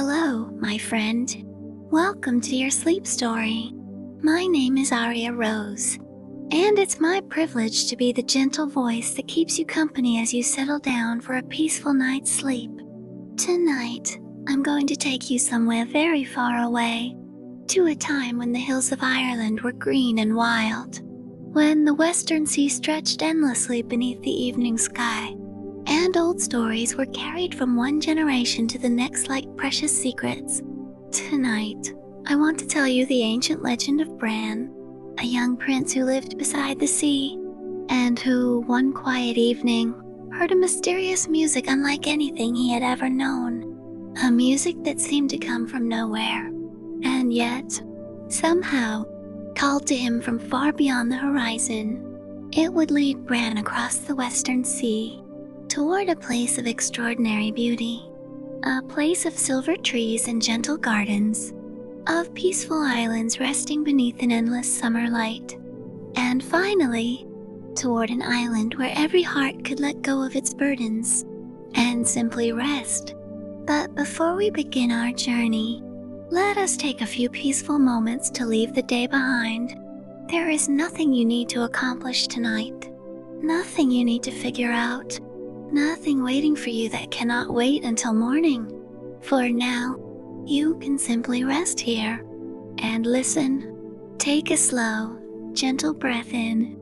Hello, my friend. Welcome to your sleep story. My name is Aria Rose, and it's my privilege to be the gentle voice that keeps you company as you settle down for a peaceful night's sleep. Tonight, I'm going to take you somewhere very far away, to a time when the hills of Ireland were green and wild, when the western sea stretched endlessly beneath the evening sky, and old stories were carried from one generation to the next like precious secrets. Tonight, I want to tell you the ancient legend of Bran, a young prince who lived beside the sea, and who, one quiet evening, heard a mysterious music unlike anything he had ever known. A music that seemed to come from nowhere, and yet, somehow, called to him from far beyond the horizon. It would lead Bran across the western sea, toward a place of extraordinary beauty, a place of silver trees and gentle gardens, of peaceful islands resting beneath an endless summer light, and finally, toward an island where every heart could let go of its burdens and simply rest. But before we begin our journey, let us take a few peaceful moments to leave the day behind. There is nothing you need to accomplish tonight, nothing you need to figure out, nothing waiting for you that cannot wait until morning. For now, you can simply rest here and listen. Take a slow, gentle breath in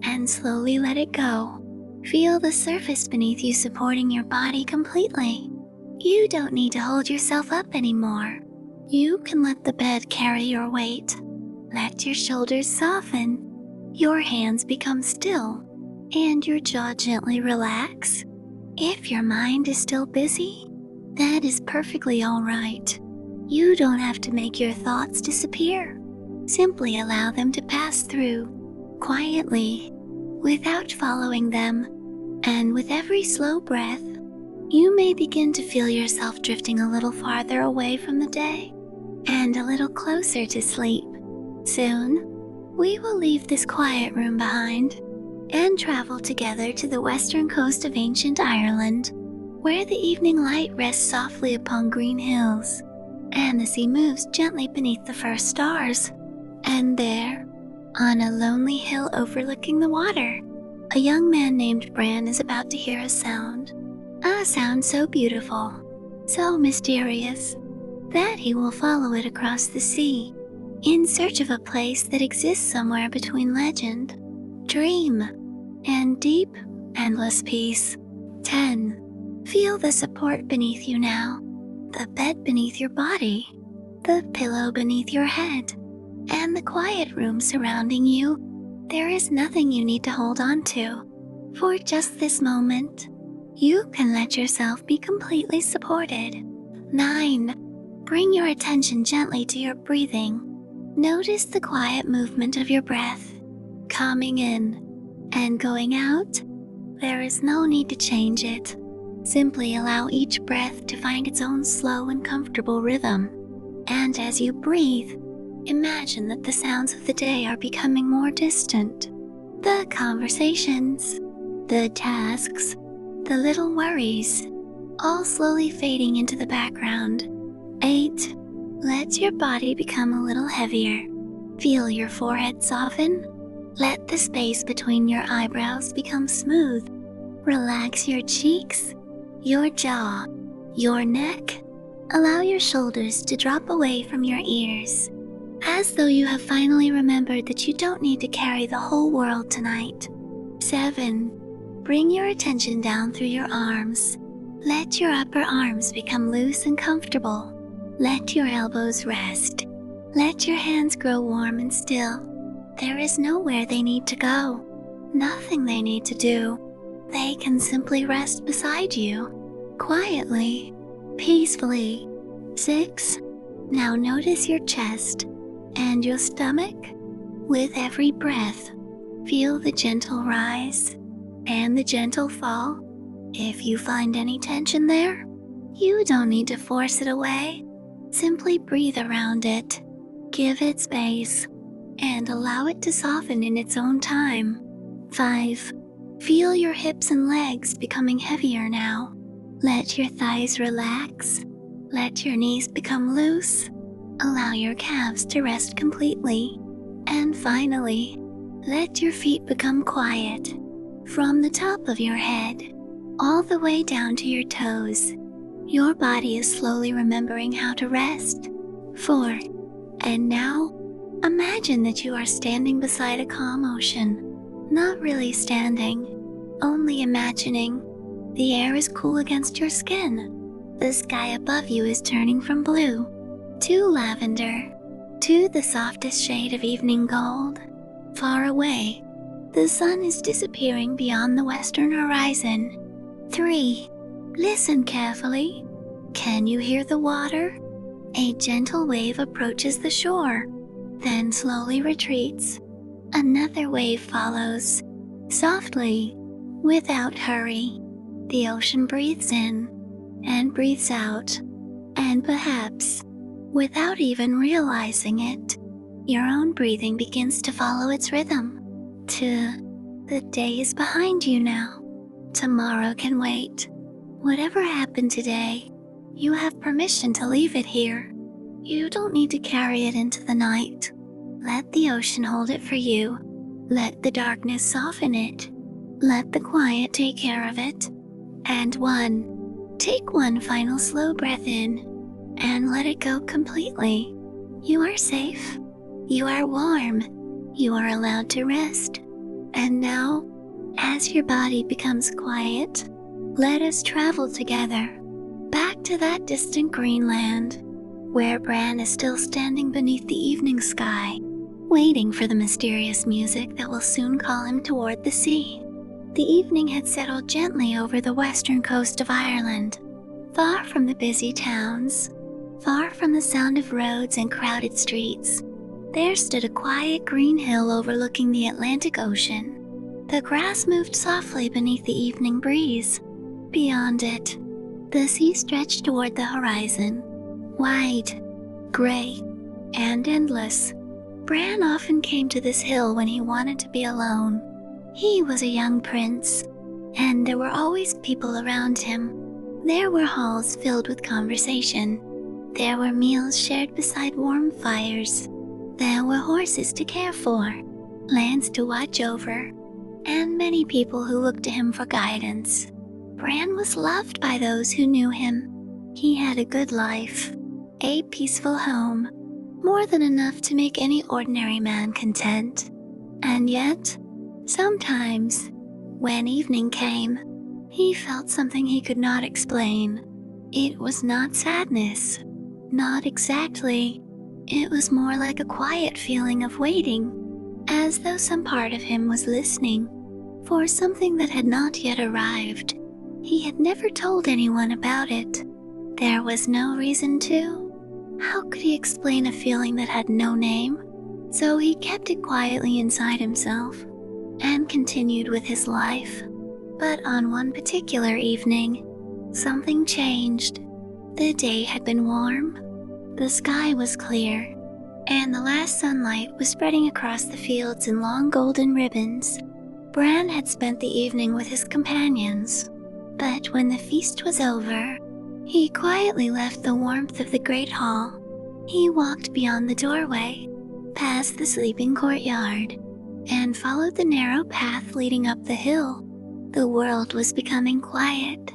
and slowly let it go. Feel the surface beneath you supporting your body completely. You don't need to hold yourself up anymore. You can let the bed carry your weight. Let your shoulders soften, your hands become still, and your jaw gently relax. If your mind is still busy, that is perfectly all right. You don't have to make your thoughts disappear. Simply allow them to pass through, quietly, without following them. And with every slow breath, you may begin to feel yourself drifting a little farther away from the day, and a little closer to sleep. Soon, we will leave this quiet room behind and travel together to the western coast of ancient Ireland, where the evening light rests softly upon green hills, and the sea moves gently beneath the first stars. And there, on a lonely hill overlooking the water, a young man named Bran is about to hear a sound so beautiful, so mysterious, that he will follow it across the sea, in search of a place that exists somewhere between legend, dream, and deep, endless peace. 10. Feel the support beneath you now, the bed beneath your body, the pillow beneath your head, and the quiet room surrounding you. There is nothing you need to hold on to. For just this moment, you can let yourself be completely supported. 9. Bring your attention gently to your breathing. Notice the quiet movement of your breath, coming in and going out. There is no need to change it. Simply allow each breath to find its own slow and comfortable rhythm. And as you breathe, imagine that the sounds of the day are becoming more distant. The conversations, the tasks, the little worries, all slowly fading into the background. 8. Let your body become a little heavier. Feel your forehead soften. Let the space between your eyebrows become smooth. Relax your cheeks, your jaw, your neck. Allow your shoulders to drop away from your ears, as though you have finally remembered that you don't need to carry the whole world tonight. 7. Bring your attention down through your arms. Let your upper arms become loose and comfortable. Let your elbows rest. Let your hands grow warm and still. There is nowhere they need to go, nothing they need to do. They can simply rest beside you, quietly, peacefully. 6. Now notice your chest and your stomach. With every breath, feel the gentle rise and the gentle fall. If you find any tension there, you don't need to force it away. Simply breathe around it, give it space, and allow it to soften in its own time. 5. Feel your hips and legs becoming heavier now. Let your thighs relax. Let your knees become loose. Allow your calves to rest completely. And finally, let your feet become quiet. From the top of your head, all the way down to your toes, your body is slowly remembering how to rest. 4. And now, imagine that you are standing beside a calm ocean. Not really standing, only imagining. The air is cool against your skin. The sky above you is turning from blue to lavender to the softest shade of evening gold. Far away, the sun is disappearing beyond the western horizon. 3. Listen carefully. Can you hear the water? A gentle wave approaches the shore, then slowly retreats. Another wave follows, softly, without hurry. The ocean breathes in and breathes out, and perhaps, without even realizing it, your own breathing begins to follow its rhythm. 2. The day is behind you now. Tomorrow can wait. Whatever happened today, you have permission to leave it here. You don't need to carry it into the night. Let the ocean hold it for you. Let the darkness soften it. Let the quiet take care of it. And 1. Take one final slow breath in and let it go completely. You are safe. You are warm. You are allowed to rest. And now, as your body becomes quiet, let us travel together back to that distant green land where Bran is still standing beneath the evening sky, waiting for the mysterious music that will soon call him toward the sea. The evening had settled gently over the western coast of Ireland, far from the busy towns, far from the sound of roads and crowded streets. There stood a quiet green hill overlooking the Atlantic Ocean. The grass moved softly beneath the evening breeze. Beyond it, the sea stretched toward the horizon, wide, gray, and endless. Bran often came to this hill when he wanted to be alone. He was a young prince, and there were always people around him. There were halls filled with conversation. There were meals shared beside warm fires. There were horses to care for, lands to watch over, and many people who looked to him for guidance. Bran was loved by those who knew him. He had a good life, a peaceful home, more than enough to make any ordinary man content. And yet, sometimes, when evening came, he felt something he could not explain. It was not sadness, not exactly. It was more like a quiet feeling of waiting, as though some part of him was listening for something that had not yet arrived. He had never told anyone about it. There was no reason to. How could he explain a feeling that had no name? So he kept it quietly inside himself and continued with his life. But on one particular evening, something changed. The day had been warm, the sky was clear, and the last sunlight was spreading across the fields in long golden ribbons. Bran had spent the evening with his companions, but when the feast was over, he quietly left the warmth of the great hall. He walked beyond the doorway, past the sleeping courtyard, and followed the narrow path leading up the hill. The world was becoming quiet.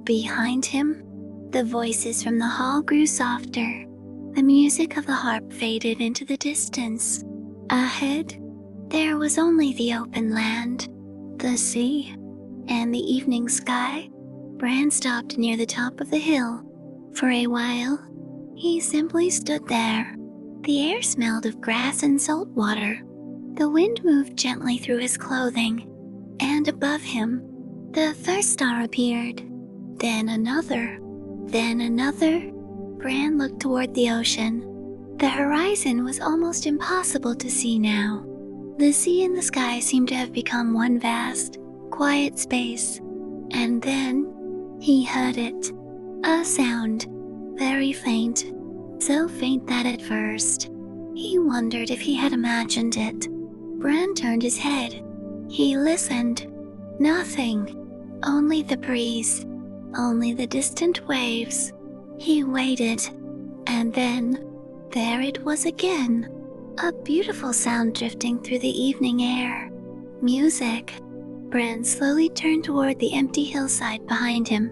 Behind him, the voices from the hall grew softer. The music of the harp faded into the distance. Ahead, there was only the open land, the sea, and the evening sky. Bran stopped near the top of the hill. For a while, he simply stood there. The air smelled of grass and salt water. The wind moved gently through his clothing, and above him, the first star appeared. Then another. Then another. Bran looked toward the ocean. The horizon was almost impossible to see now. The sea and the sky seemed to have become one vast, quiet space. And then, he heard it. A sound, very faint, so faint that at first, he wondered if he had imagined it. Bran turned his head. He listened. Nothing. Only the breeze. Only the distant waves. He waited, and then there it was again, a beautiful sound drifting through the evening air. Music. Bran slowly turned toward the empty hillside behind him.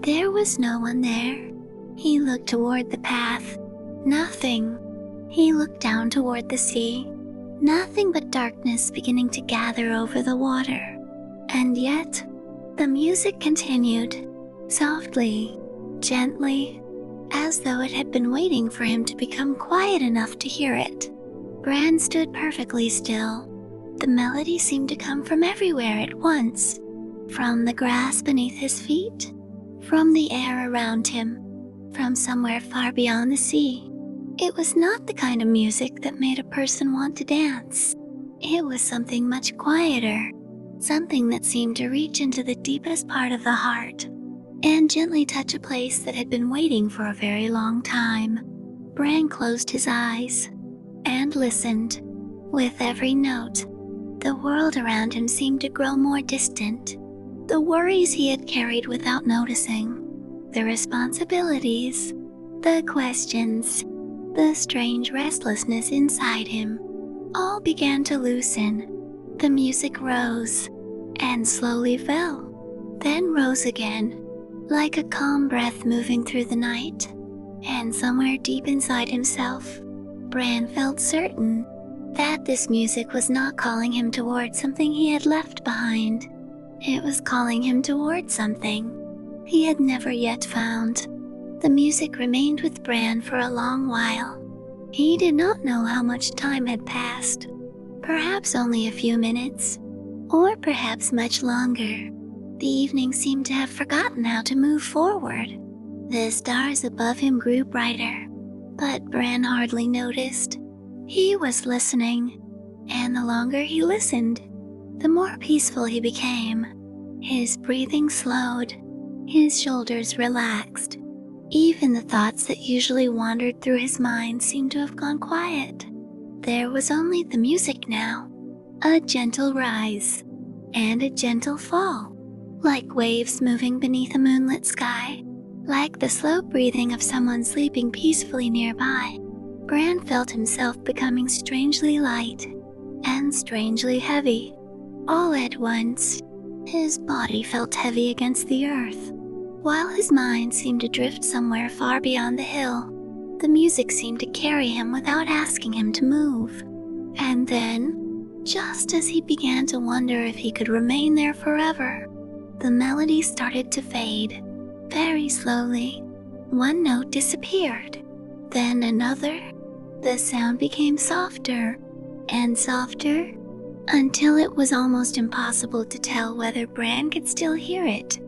There was no one there. He looked toward the path. Nothing. He looked down toward the sea. Nothing but darkness beginning to gather over the water. And yet, the music continued, softly, gently, as though it had been waiting for him to become quiet enough to hear it. Bran stood perfectly still. The melody seemed to come from everywhere at once, from the grass beneath his feet, from the air around him, from somewhere far beyond the sea. It was not the kind of music that made a person want to dance. It was something much quieter, something that seemed to reach into the deepest part of the heart and gently touch a place that had been waiting for a very long time. Bran closed his eyes and listened. With every note, the world around him seemed to grow more distant. The worries he had carried without noticing, the responsibilities, the questions, the strange restlessness inside him, all began to loosen. The music rose and slowly fell, then rose again, like a calm breath moving through the night. And somewhere deep inside himself, Bran felt certain that this music was not calling him toward something he had left behind. It was calling him toward something he had never yet found. The music remained with Bran for a long while. He did not know how much time had passed. Perhaps only a few minutes, or perhaps much longer. The evening seemed to have forgotten how to move forward. The stars above him grew brighter, but Bran hardly noticed. He was listening, and the longer he listened, the more peaceful he became. His breathing slowed, his shoulders relaxed. Even the thoughts that usually wandered through his mind seemed to have gone quiet. There was only the music now, a gentle rise and a gentle fall, like waves moving beneath a moonlit sky, like the slow breathing of someone sleeping peacefully nearby. Bran felt himself becoming strangely light and strangely heavy. All at once, his body felt heavy against the earth, while his mind seemed to drift somewhere far beyond the hill. The music seemed to carry him without asking him to move. And then, just as he began to wonder if he could remain there forever, the melody started to fade, very slowly. One note disappeared, then another. The sound became softer and softer, until it was almost impossible to tell whether Bran could still hear it,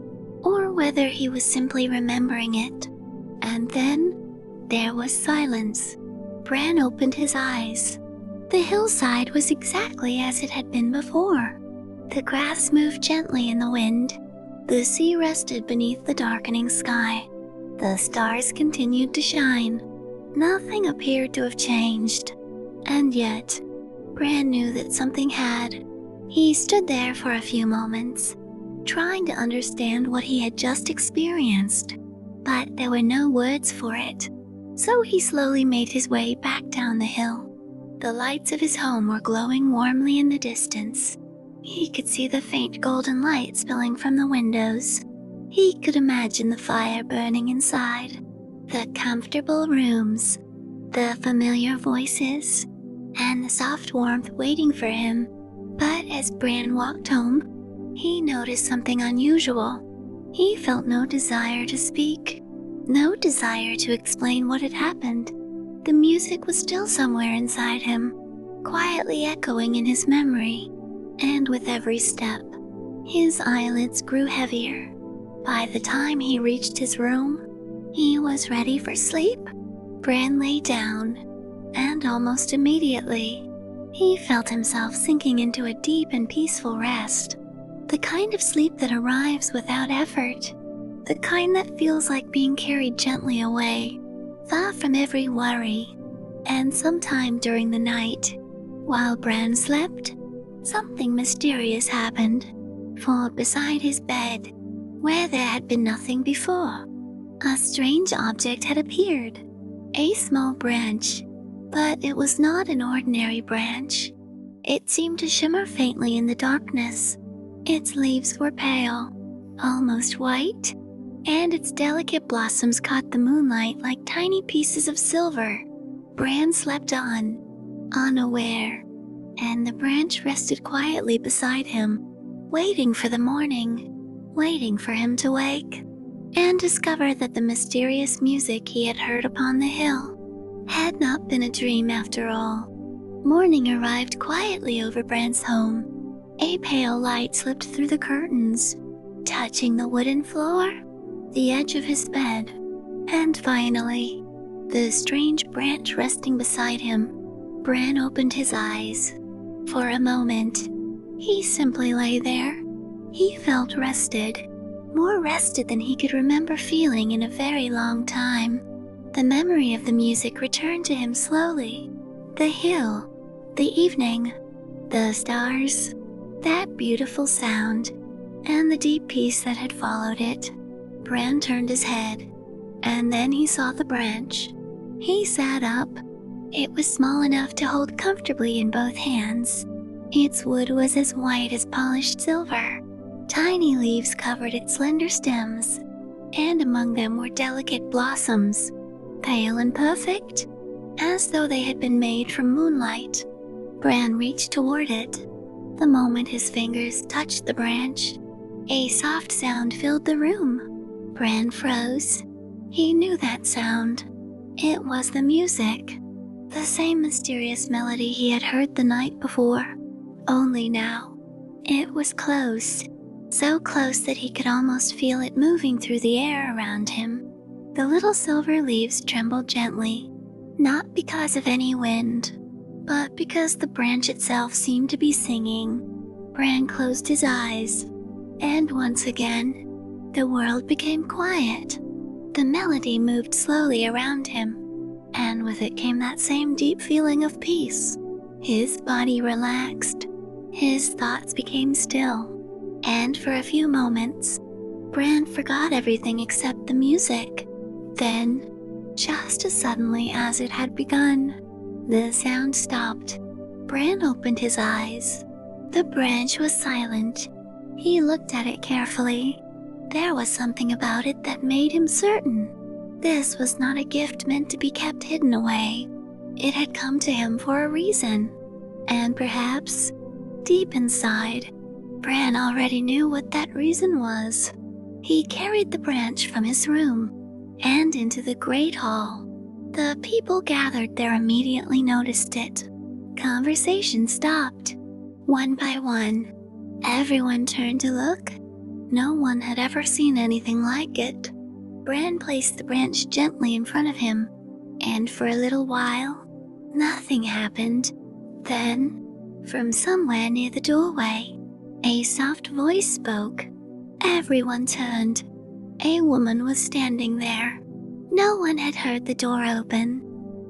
or whether he was simply remembering it. And then, there was silence. Bran opened his eyes. The hillside was exactly as it had been before. The grass moved gently in the wind. The sea rested beneath the darkening sky. The stars continued to shine. Nothing appeared to have changed. And yet, Bran knew that something had. He stood there for a few moments, trying to understand what he had just experienced, but there were no words for it. So he slowly made his way back down the hill. The lights of his home were glowing warmly in the distance. He could see the faint golden light spilling from the windows. He could imagine the fire burning inside, the comfortable rooms, the familiar voices, and the soft warmth waiting for him. But as Bran walked home, he noticed something unusual. He felt no desire to speak, no desire to explain what had happened. The music was still somewhere inside him, quietly echoing in his memory, and with every step, his eyelids grew heavier. By the time he reached his room, he was ready for sleep. Bran lay down, and almost immediately, he felt himself sinking into a deep and peaceful rest. The kind of sleep that arrives without effort, the kind that feels like being carried gently away, far from every worry. And sometime during the night, while Bran slept, something mysterious happened. For beside his bed, where there had been nothing before, A strange object had appeared. A small branch, but it was not an ordinary branch. It seemed to shimmer faintly in the darkness. Its leaves were pale, almost white, and its delicate blossoms caught the moonlight like tiny pieces of silver. Bran slept on, unaware, and the branch rested quietly beside him, waiting for the morning, waiting for him to wake, and discover that the mysterious music he had heard upon the hill had not been a dream after all. Morning arrived quietly over Bran's home. A pale light slipped through the curtains, touching the wooden floor, the edge of his bed, and finally, the strange branch resting beside him. Bran opened his eyes. For a moment, he simply lay there. He felt rested, more rested than he could remember feeling in a very long time. The memory of the music returned to him slowly. The hill, the evening, the stars, that beautiful sound, and the deep peace that had followed it. Bran turned his head, and then he saw the branch. He sat up. It was small enough to hold comfortably in both hands. Its wood was as white as polished silver. Tiny leaves covered its slender stems, and among them were delicate blossoms, pale and perfect, as though they had been made from moonlight. Bran reached toward it. The moment his fingers touched the branch, a soft sound filled the room. Bran froze. He knew that sound. It was the music, the same mysterious melody he had heard the night before. Only now, it was close, so close that he could almost feel it moving through the air around him. The little silver leaves trembled gently, not because of any wind, but because the branch itself seemed to be singing. Bran closed his eyes, and once again, the world became quiet. The melody moved slowly around him, and with it came that same deep feeling of peace. His body relaxed, his thoughts became still, and for a few moments, Bran forgot everything except the music. Then, just as suddenly as it had begun, the sound stopped. Bran opened his eyes. The branch was silent. He looked at it carefully. There was something about it that made him certain this was not a gift meant to be kept hidden away. It had come to him for a reason, and perhaps, deep inside, Bran already knew what that reason was. He carried the branch from his room and into the great hall. The people gathered there immediately noticed it. Conversation stopped. One by one, everyone turned to look. No one had ever seen anything like it. Bran placed the branch gently in front of him, and for a little while, nothing happened. Then, from somewhere near the doorway, a soft voice spoke. Everyone turned. A woman was standing there. No one had heard the door open.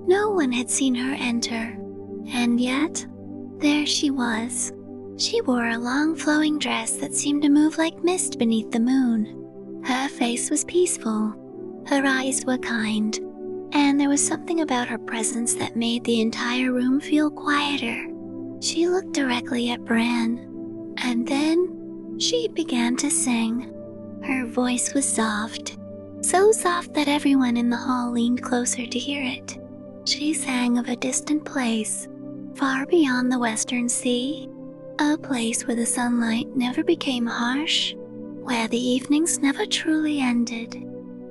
No one had seen her enter. And yet, there she was. She wore a long flowing dress that seemed to move like mist beneath the moon. Her face was peaceful. Her eyes were kind. And there was something about her presence that made the entire room feel quieter. She looked directly at Bran, and then she began to sing. Her voice was soft, so soft that everyone in the hall leaned closer to hear it. She sang of a distant place, far beyond the western sea, a place where the sunlight never became harsh, where the evenings never truly ended,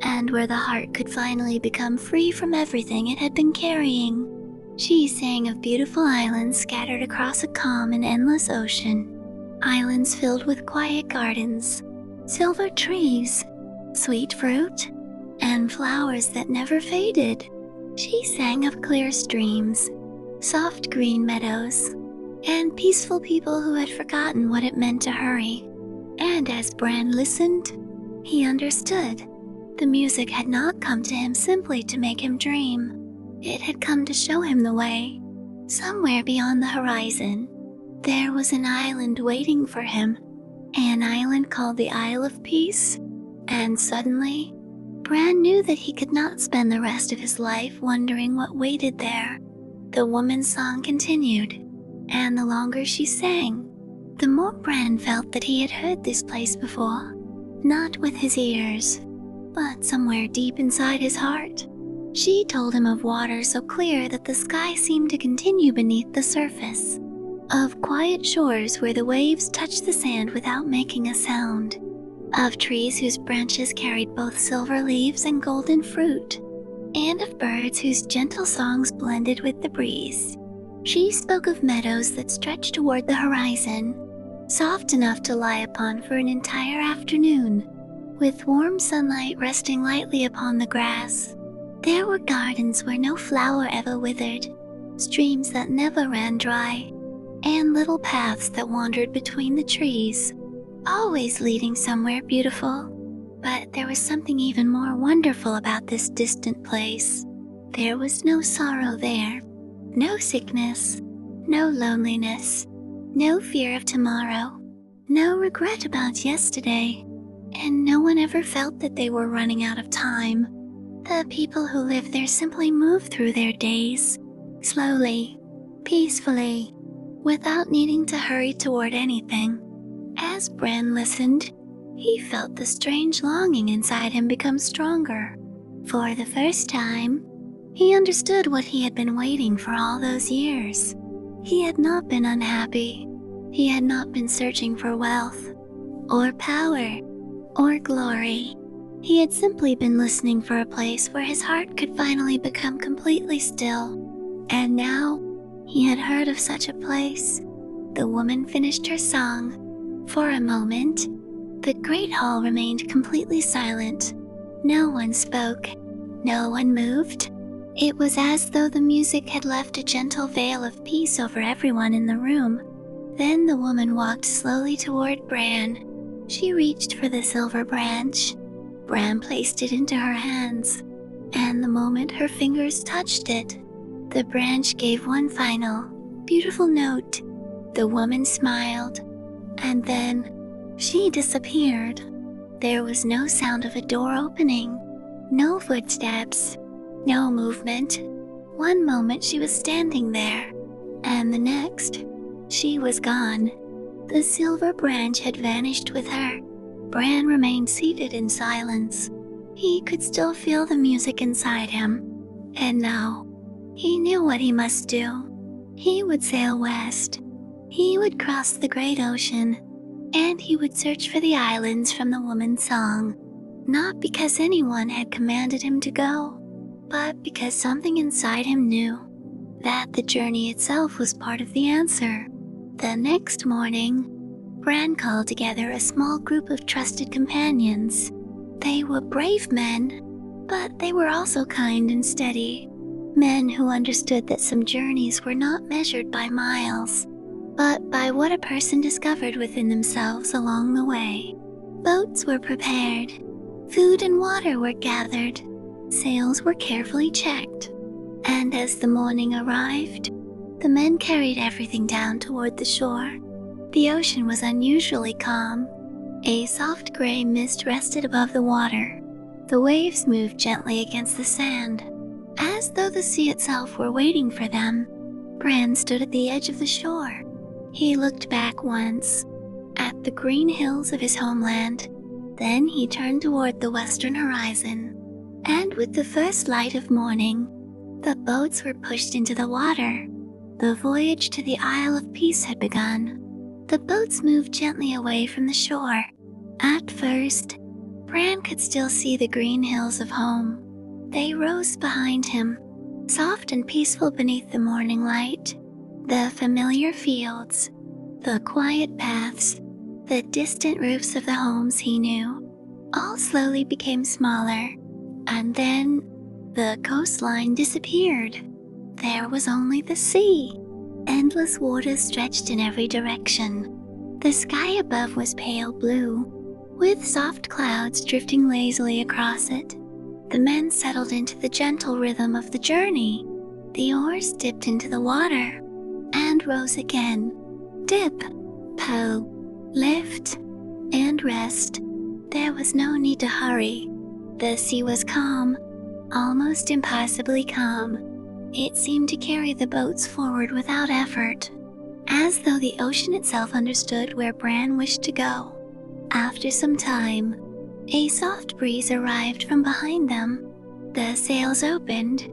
and where the heart could finally become free from everything it had been carrying. She sang of beautiful islands scattered across a calm and endless ocean, islands filled with quiet gardens, silver trees, sweet fruit, and flowers that never faded. She sang of clear streams, soft green meadows, and peaceful people who had forgotten what it meant to hurry. And as Bran listened, he understood. The music had not come to him simply to make him dream. It had come to show him the way. Somewhere beyond the horizon, there was an island waiting for him, an island called the Isle of Peace. And suddenly, Bran knew that he could not spend the rest of his life wondering what waited there. The woman's song continued, and the longer she sang, the more Bran felt that he had heard this place before, not with his ears, but somewhere deep inside his heart. She told him of water so clear that the sky seemed to continue beneath the surface, of quiet shores where the waves touched the sand without making a sound, of trees whose branches carried both silver leaves and golden fruit, and of birds whose gentle songs blended with the breeze. She spoke of meadows that stretched toward the horizon, soft enough to lie upon for an entire afternoon, with warm sunlight resting lightly upon the grass. There were gardens where no flower ever withered, streams that never ran dry, and little paths that wandered between the trees, always leading somewhere beautiful. But there was something even more wonderful about this distant place. There was no sorrow there, no sickness, no loneliness, no fear of tomorrow, no regret about yesterday, and no one ever felt that they were running out of time. The people who lived there simply moved through their days, slowly, peacefully, without needing to hurry toward anything. As Bran listened, he felt the strange longing inside him become stronger. For the first time, he understood what he had been waiting for all those years. He had not been unhappy. He had not been searching for wealth, or power, or glory. He had simply been listening for a place where his heart could finally become completely still. And now, he had heard of such a place. The woman finished her song. For a moment, the great hall remained completely silent. No one spoke. No one moved. It was as though the music had left a gentle veil of peace over everyone in the room. Then the woman walked slowly toward Bran. She reached for the silver branch. Bran placed it into her hands, and the moment her fingers touched it, the branch gave one final, beautiful note. The woman smiled, and then she disappeared. There was no sound of a door opening, no footsteps, no movement. One moment she was standing there, and the next, she was gone. The silver branch had vanished with her. Bran remained seated in silence. He could still feel the music inside him. And now, he knew what he must do. He would sail west. He would cross the great ocean, and he would search for the islands from the woman's song. Not because anyone had commanded him to go, but because something inside him knew that the journey itself was part of the answer. The next morning, Bran called together a small group of trusted companions. They were brave men, but they were also kind and steady. Men who understood that some journeys were not measured by miles, but by what a person discovered within themselves along the way. Boats were prepared. Food and water were gathered. Sails were carefully checked. And as the morning arrived, the men carried everything down toward the shore. The ocean was unusually calm. A soft gray mist rested above the water. The waves moved gently against the sand, as though the sea itself were waiting for them. Bran stood at the edge of the shore. He looked back once, at the green hills of his homeland. Then he turned toward the western horizon. And with the first light of morning, the boats were pushed into the water. The voyage to the Isle of Peace had begun. The boats moved gently away from the shore. At first, Bran could still see the green hills of home. They rose behind him, soft and peaceful beneath the morning light. The familiar fields, the quiet paths, the distant roofs of the homes he knew, all slowly became smaller. And then, the coastline disappeared. There was only the sea. Endless waters stretched in every direction. The sky above was pale blue, with soft clouds drifting lazily across it. The men settled into the gentle rhythm of the journey. The oars dipped into the water, and rose again. Dip, pull, lift, and rest. There was no need to hurry. The sea was calm, almost impossibly calm. It seemed to carry the boats forward without effort, as though the ocean itself understood where Bran wished to go. After some time, a soft breeze arrived from behind them. The sails opened,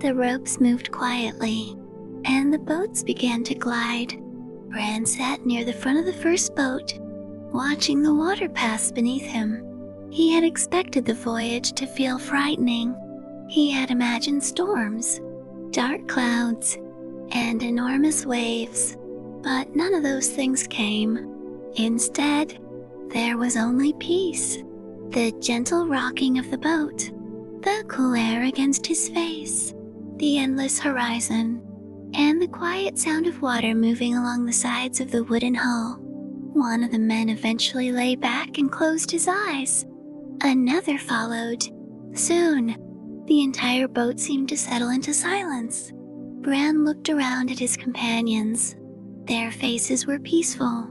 the ropes moved quietly, and the boats began to glide. Bran sat near the front of the first boat, watching the water pass beneath him. He had expected the voyage to feel frightening. He had imagined storms, dark clouds, and enormous waves, but none of those things came. Instead, there was only peace, the gentle rocking of the boat, the cool air against his face, the endless horizon, and the quiet sound of water moving along the sides of the wooden hull. One of the men eventually lay back and closed his eyes. Another followed. Soon, the entire boat seemed to settle into silence. Bran looked around at his companions. Their faces were peaceful.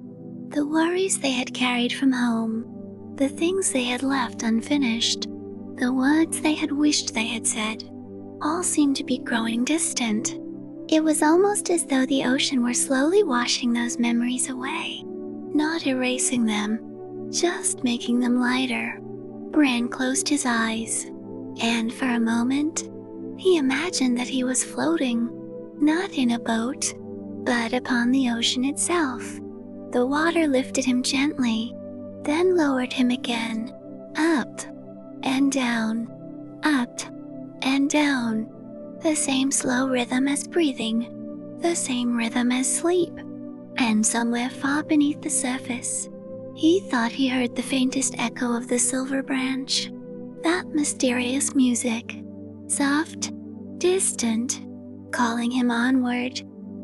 The worries they had carried from home, the things they had left unfinished, the words they had wished they had said, all seemed to be growing distant. It was almost as though the ocean were slowly washing those memories away, not erasing them, just making them lighter. Bran closed his eyes, and for a moment, he imagined that he was floating, not in a boat, but upon the ocean itself. The water lifted him gently, then lowered him again, up and down, up and down. The same slow rhythm as breathing, the same rhythm as sleep. And somewhere far beneath the surface, he thought he heard the faintest echo of the silver branch, that mysterious music, soft, distant, calling him onward.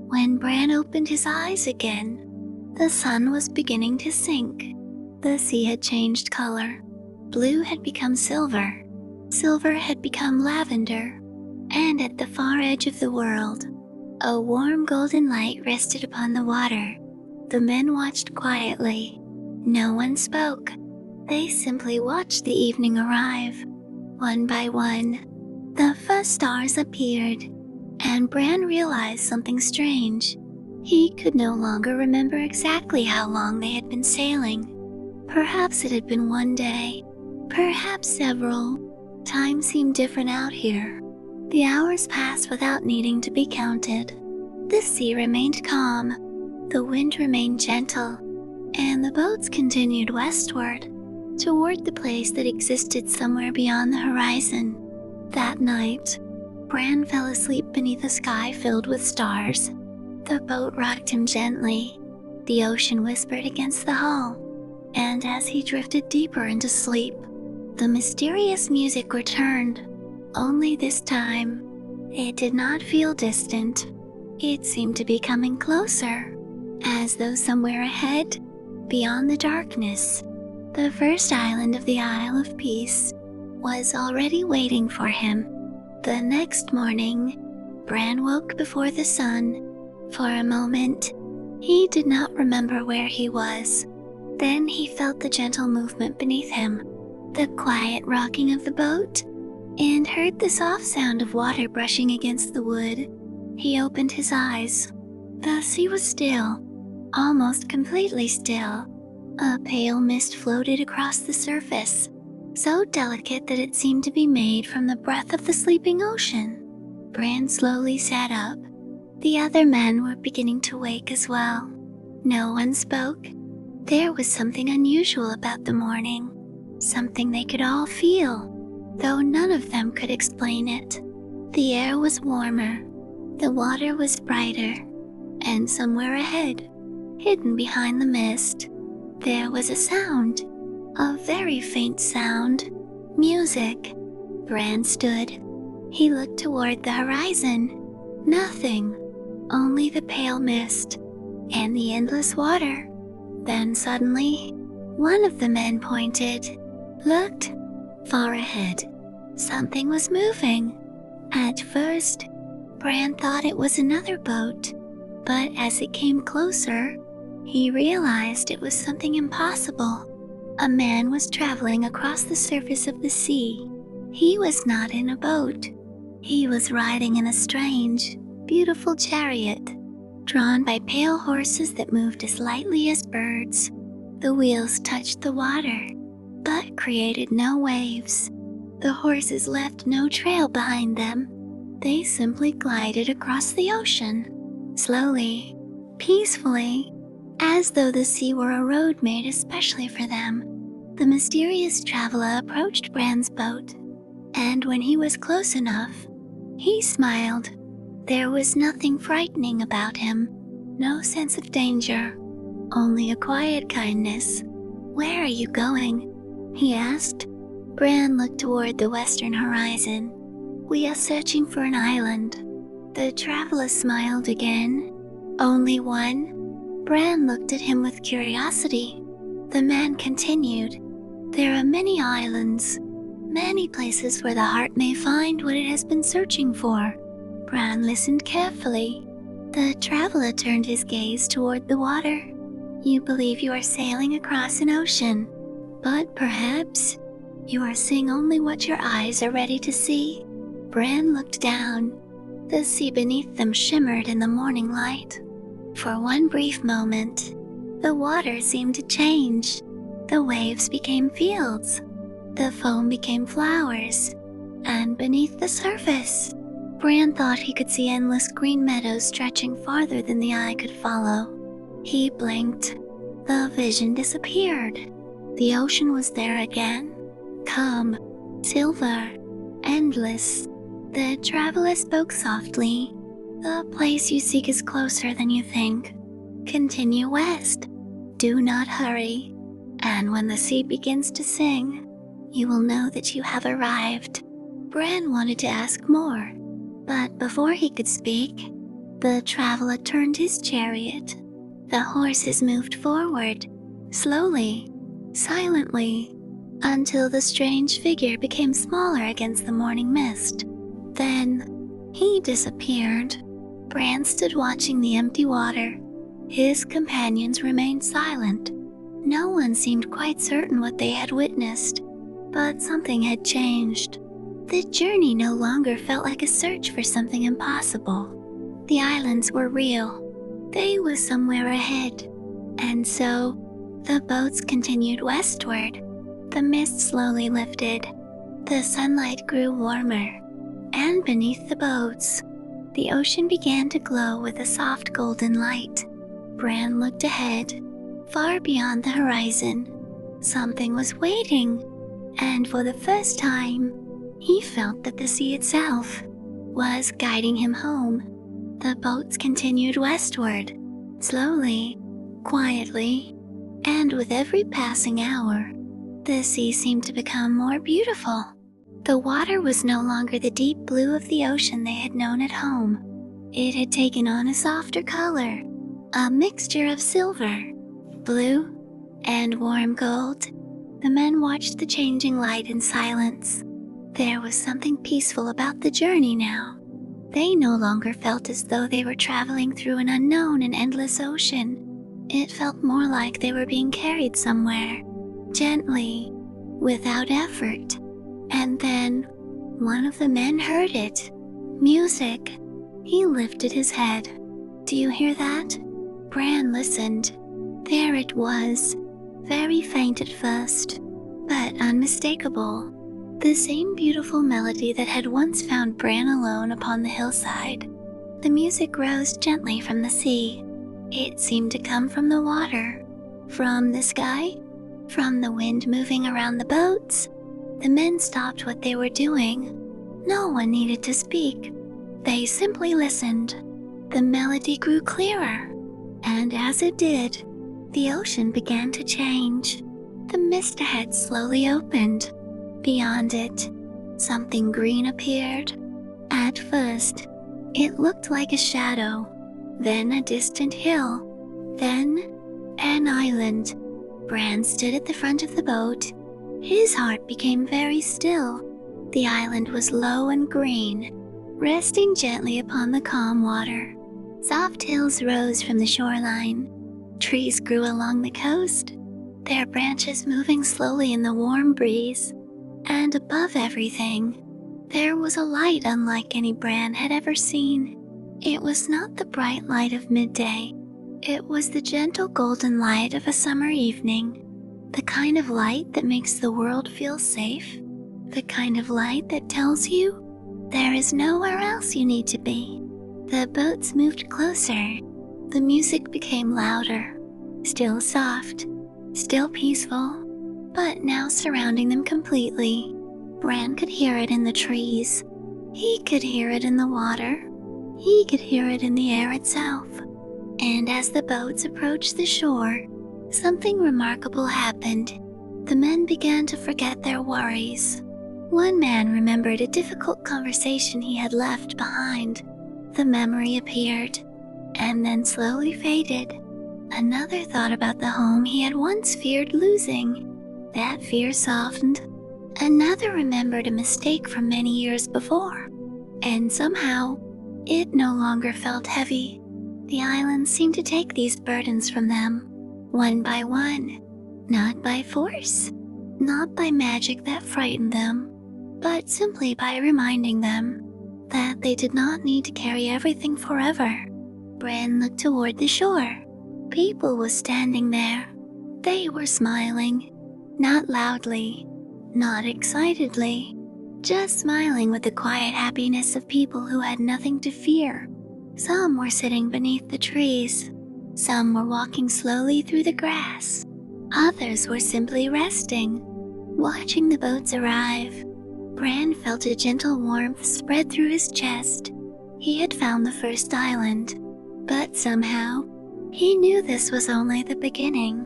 When Bran opened his eyes again, the sun was beginning to sink. The sea had changed color. Blue had become silver. Silver had become lavender. And at the far edge of the world, a warm golden light rested upon the water. The men watched quietly. No one spoke. They simply watched the evening arrive. One by one, the first stars appeared, and Bran realized something strange. He could no longer remember exactly how long they had been sailing. Perhaps it had been one day, perhaps several. Time seemed different out here. The hours passed without needing to be counted. The sea remained calm, the wind remained gentle, and the boats continued westward, toward the place that existed somewhere beyond the horizon. That night, Bran fell asleep beneath a sky filled with stars. The boat rocked him gently. The ocean whispered against the hull, and as he drifted deeper into sleep, the mysterious music returned. Only this time, it did not feel distant. It seemed to be coming closer, as though somewhere ahead, beyond the darkness, the first island of the Isle of Peace was already waiting for him. The next morning, Bran woke before the sun. For a moment, he did not remember where he was. Then he felt the gentle movement beneath him, the quiet rocking of the boat, and heard the soft sound of water brushing against the wood. He opened his eyes. The sea was still, almost completely still. A pale mist floated across the surface, so delicate that it seemed to be made from the breath of the sleeping ocean. Bran slowly sat up. The other men were beginning to wake as well. No one spoke. There was something unusual about the morning, something they could all feel, though none of them could explain it. The air was warmer, the water was brighter, and somewhere ahead, hidden behind the mist, there was a sound, a very faint sound, music. Bran stood. He looked toward the horizon. Nothing, only the pale mist and the endless water. Then suddenly, one of the men pointed, looked, far ahead. Something was moving. At first, Bran thought it was another boat, but as it came closer, he realized it was something impossible. A man was traveling across the surface of the sea. He was not in a boat. He was riding in a strange, beautiful chariot, drawn by pale horses that moved as lightly as birds. The wheels touched the water, but created no waves. The horses left no trail behind them. They simply glided across the ocean, slowly, peacefully, as though the sea were a road made especially for them. The mysterious traveler approached Bran's boat, and when he was close enough, he smiled. There was nothing frightening about him, no sense of danger, only a quiet kindness. "Where are you going?" he asked. Bran looked toward the western horizon. "We are searching for an island." The traveler smiled again. "Only one?" Bran looked at him with curiosity. The man continued, "There are many islands, many places where the heart may find what it has been searching for." Bran listened carefully. The traveler turned his gaze toward the water. "You believe you are sailing across an ocean, but perhaps you are seeing only what your eyes are ready to see." Bran looked down. The sea beneath them shimmered in the morning light. For one brief moment, the water seemed to change. The waves became fields. The foam became flowers. And beneath the surface, Bran thought he could see endless green meadows stretching farther than the eye could follow. He blinked. The vision disappeared. The ocean was there again, calm, silver, endless. The traveler spoke softly. "The place you seek is closer than you think. Continue west. Do not hurry. And when the sea begins to sing, you will know that you have arrived." Bran wanted to ask more, but before he could speak, the traveler turned his chariot. The horses moved forward, slowly, silently, until the strange figure became smaller against the morning mist. Then he disappeared. Bran stood watching the empty water. His companions remained silent. No one seemed quite certain what they had witnessed, but something had changed. The journey no longer felt like a search for something impossible. The islands were real. They were somewhere ahead. And so, the boats continued westward. The mist slowly lifted. The sunlight grew warmer. And beneath the boats, the ocean began to glow with a soft golden light. Bran looked ahead, far beyond the horizon. Something was waiting, and for the first time, he felt that the sea itself was guiding him home. The boats continued westward, slowly, quietly, and with every passing hour, the sea seemed to become more beautiful. The water was no longer the deep blue of the ocean they had known at home. It had taken on a softer color, a mixture of silver, blue, and warm gold. The men watched the changing light in silence. There was something peaceful about the journey now. They no longer felt as though they were traveling through an unknown and endless ocean. It felt more like they were being carried somewhere, gently, without effort. And then, one of the men heard it. Music. He lifted his head. "Do you hear that?" Bran listened. There it was, very faint at first, but unmistakable. The same beautiful melody that had once found Bran alone upon the hillside. The music rose gently from the sea. It seemed to come from the water, from the sky, from the wind moving around the boats. The men stopped what they were doing. No one needed to speak. They simply listened. The melody grew clearer, and as it did, the ocean began to change. The mist ahead slowly opened. Beyond it, something green appeared. At first, it looked like a shadow, then a distant hill, then an island. Bran stood at the front of the boat. His heart became very still. The island was low and green, resting gently upon the calm water. Soft hills rose from the shoreline. Trees grew along the coast, their branches moving slowly in the warm breeze. And above everything, there was a light unlike any Bran had ever seen. It was not the bright light of midday. It was the gentle golden light of a summer evening. The kind of light that makes the world feel safe. The kind of light that tells you there is nowhere else you need to be. The boats moved closer. The music became louder, still soft, still peaceful, but now surrounding them completely. Bran could hear it in the trees. He could hear it in the water. He could hear it in the air itself. And as the boats approached the shore, something remarkable happened. The men began to forget their worries. One man remembered a difficult conversation he had left behind. The memory appeared, and then slowly faded. Another thought about the home he had once feared losing. That fear softened. Another remembered a mistake from many years before, and somehow, it no longer felt heavy. The island seemed to take these burdens from them, one by one, not by force, not by magic that frightened them, but simply by reminding them that they did not need to carry everything forever. Bran looked toward the shore. People were standing there. They were smiling, not loudly, not excitedly, just smiling with the quiet happiness of people who had nothing to fear. Some were sitting beneath the trees. Some were walking slowly through the grass. Others were simply resting, watching the boats arrive. Bran felt a gentle warmth spread through his chest. He had found the first island, but somehow, he knew this was only the beginning.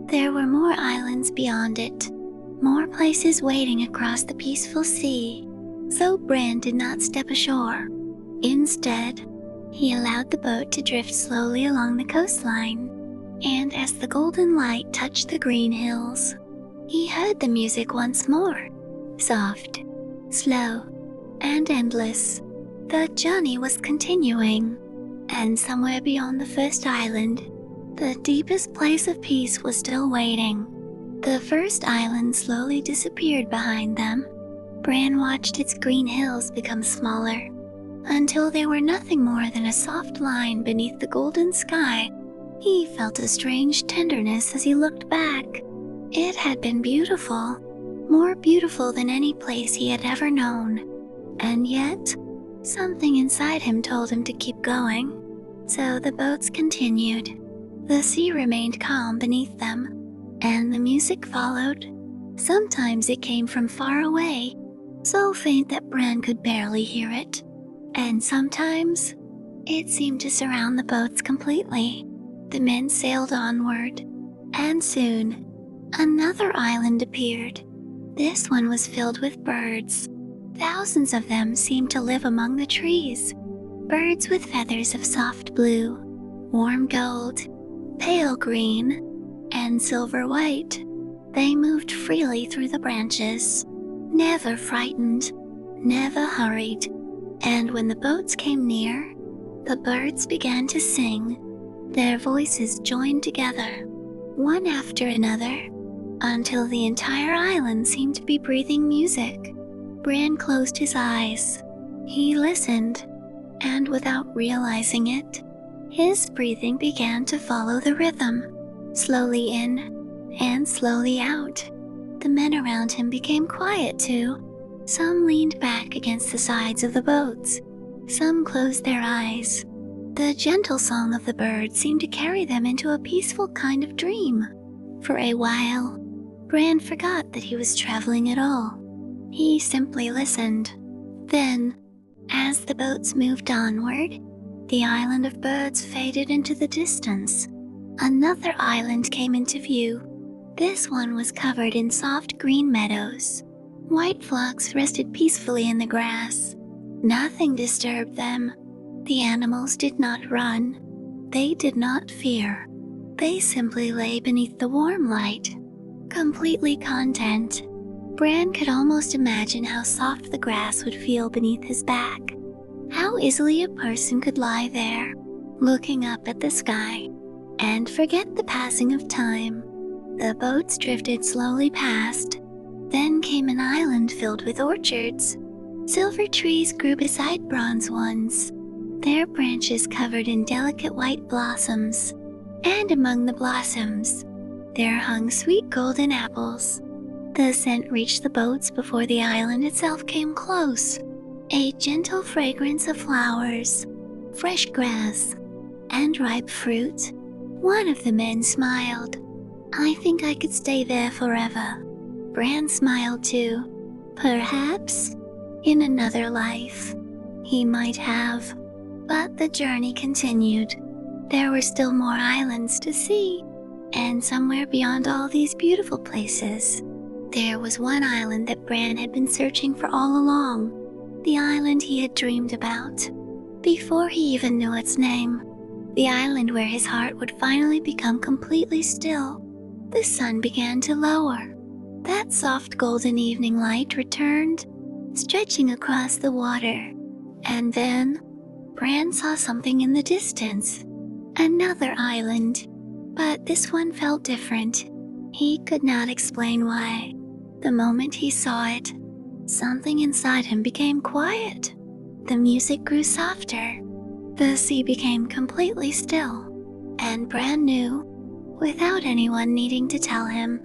There were more islands beyond it, more places waiting across the peaceful sea. So Bran did not step ashore. Instead, he allowed the boat to drift slowly along the coastline. And as the golden light touched the green hills, he heard the music once more, soft, slow, and endless. The journey was continuing, and somewhere beyond the first island, the deepest place of peace was still waiting. The first island slowly disappeared behind them. Bran watched its green hills become smaller, until they were nothing more than a soft line beneath the golden sky. He felt a strange tenderness as he looked back. It had been beautiful, more beautiful than any place he had ever known. And yet, something inside him told him to keep going. So the boats continued. The sea remained calm beneath them, and the music followed. Sometimes it came from far away, so faint that Bran could barely hear it. And sometimes, it seemed to surround the boats completely. The men sailed onward, and soon, another island appeared. This one was filled with birds. Thousands of them seemed to live among the trees. Birds with feathers of soft blue, warm gold, pale green, and silver white. They moved freely through the branches, never frightened, never hurried. And when the boats came near, the birds began to sing. Their voices joined together, one after another, until the entire island seemed to be breathing music. Bran closed his eyes. He listened, and without realizing it, his breathing began to follow the rhythm, slowly in and slowly out. The men around him became quiet too. Some leaned back against the sides of the boats. Some closed their eyes. The gentle song of the birds seemed to carry them into a peaceful kind of dream. For a while, Bran forgot that he was traveling at all. He simply listened. Then, as the boats moved onward, the island of birds faded into the distance. Another island came into view. This one was covered in soft green meadows. White flocks rested peacefully in the grass. Nothing disturbed them. The animals did not run. They did not fear. They simply lay beneath the warm light, completely content. Bran could almost imagine how soft the grass would feel beneath his back. How easily a person could lie there, looking up at the sky, and forget the passing of time. The boats drifted slowly past. Then came an island filled with orchards. Silver trees grew beside bronze ones, their branches covered in delicate white blossoms. And among the blossoms, there hung sweet golden apples. The scent reached the boats before the island itself came close. A gentle fragrance of flowers, fresh grass, and ripe fruit. One of the men smiled. "I think I could stay there forever." Bran smiled too. Perhaps, in another life, he might have. But the journey continued. There were still more islands to see, and somewhere beyond all these beautiful places, there was one island that Bran had been searching for all along. The island he had dreamed about, before he even knew its name. The island where his heart would finally become completely still. The sun began to lower. That soft golden evening light returned, stretching across the water. And then, Bran saw something in the distance. Another island. But this one felt different. He could not explain why. The moment he saw it, something inside him became quiet. The music grew softer. The sea became completely still. And Bran knew, without anyone needing to tell him,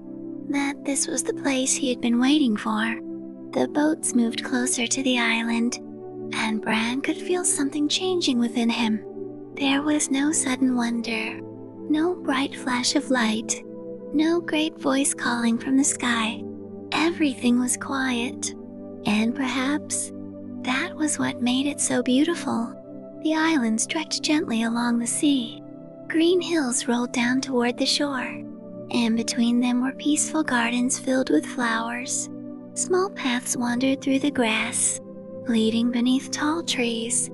that this was the place he had been waiting for. The boats moved closer to the island, and Bran could feel something changing within him. There was no sudden wonder, no bright flash of light, no great voice calling from the sky. Everything was quiet, and perhaps that was what made it so beautiful. The island stretched gently along the sea. Green hills rolled down toward the shore, and between them were peaceful gardens filled with flowers. Small paths wandered through the grass, leading beneath tall trees,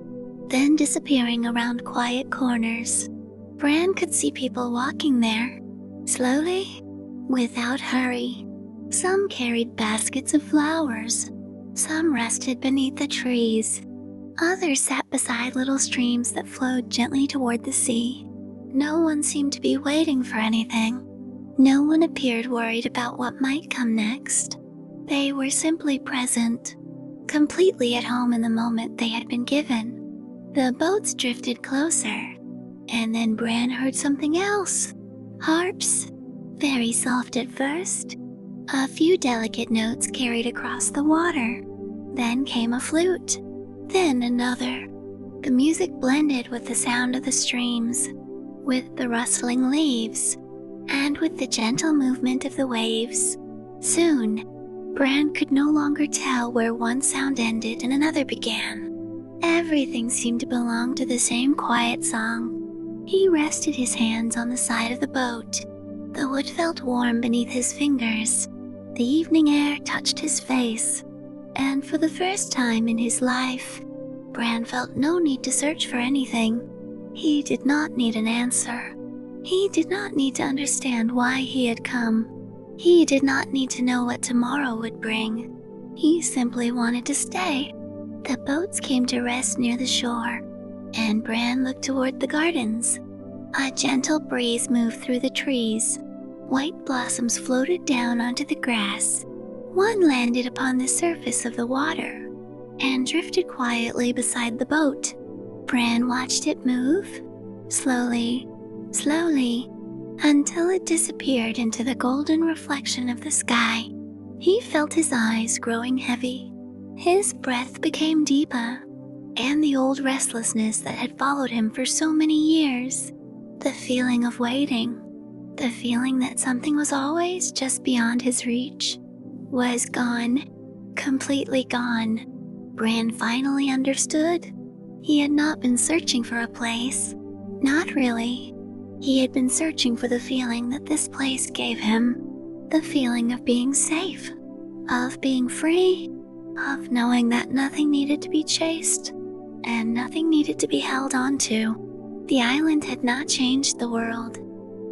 then disappearing around quiet corners. Bran could see people walking there, slowly, without hurry. Some carried baskets of flowers. Some rested beneath the trees. Others sat beside little streams that flowed gently toward the sea. No one seemed to be waiting for anything. No one appeared worried about what might come next. They were simply present, completely at home in the moment they had been given. The boats drifted closer, and then Bran heard something else. Harps, very soft at first. A few delicate notes carried across the water. Then came a flute, then another. The music blended with the sound of the streams, with the rustling leaves, and with the gentle movement of the waves. Soon, Bran could no longer tell where one sound ended and another began. Everything seemed to belong to the same quiet song. He rested his hands on the side of the boat. The wood felt warm beneath his fingers. The evening air touched his face, and for the first time in his life, Bran felt no need to search for anything. He did not need an answer. He did not need to understand why he had come. He did not need to know what tomorrow would bring. He simply wanted to stay. The boats came to rest near the shore, and Bran looked toward the gardens. A gentle breeze moved through the trees. White blossoms floated down onto the grass. One landed upon the surface of the water and drifted quietly beside the boat. Bran watched it move, slowly, slowly, until it disappeared into the golden reflection of the sky. He felt his eyes growing heavy. His breath became deeper, and the old restlessness that had followed him for so many years, the feeling of waiting, the feeling that something was always just beyond his reach, was gone, completely gone. Bran finally understood. He had not been searching for a place. Not really. He had been searching for the feeling that this place gave him. The feeling of being safe, of being free, of knowing that nothing needed to be chased, and nothing needed to be held onto. The island had not changed the world.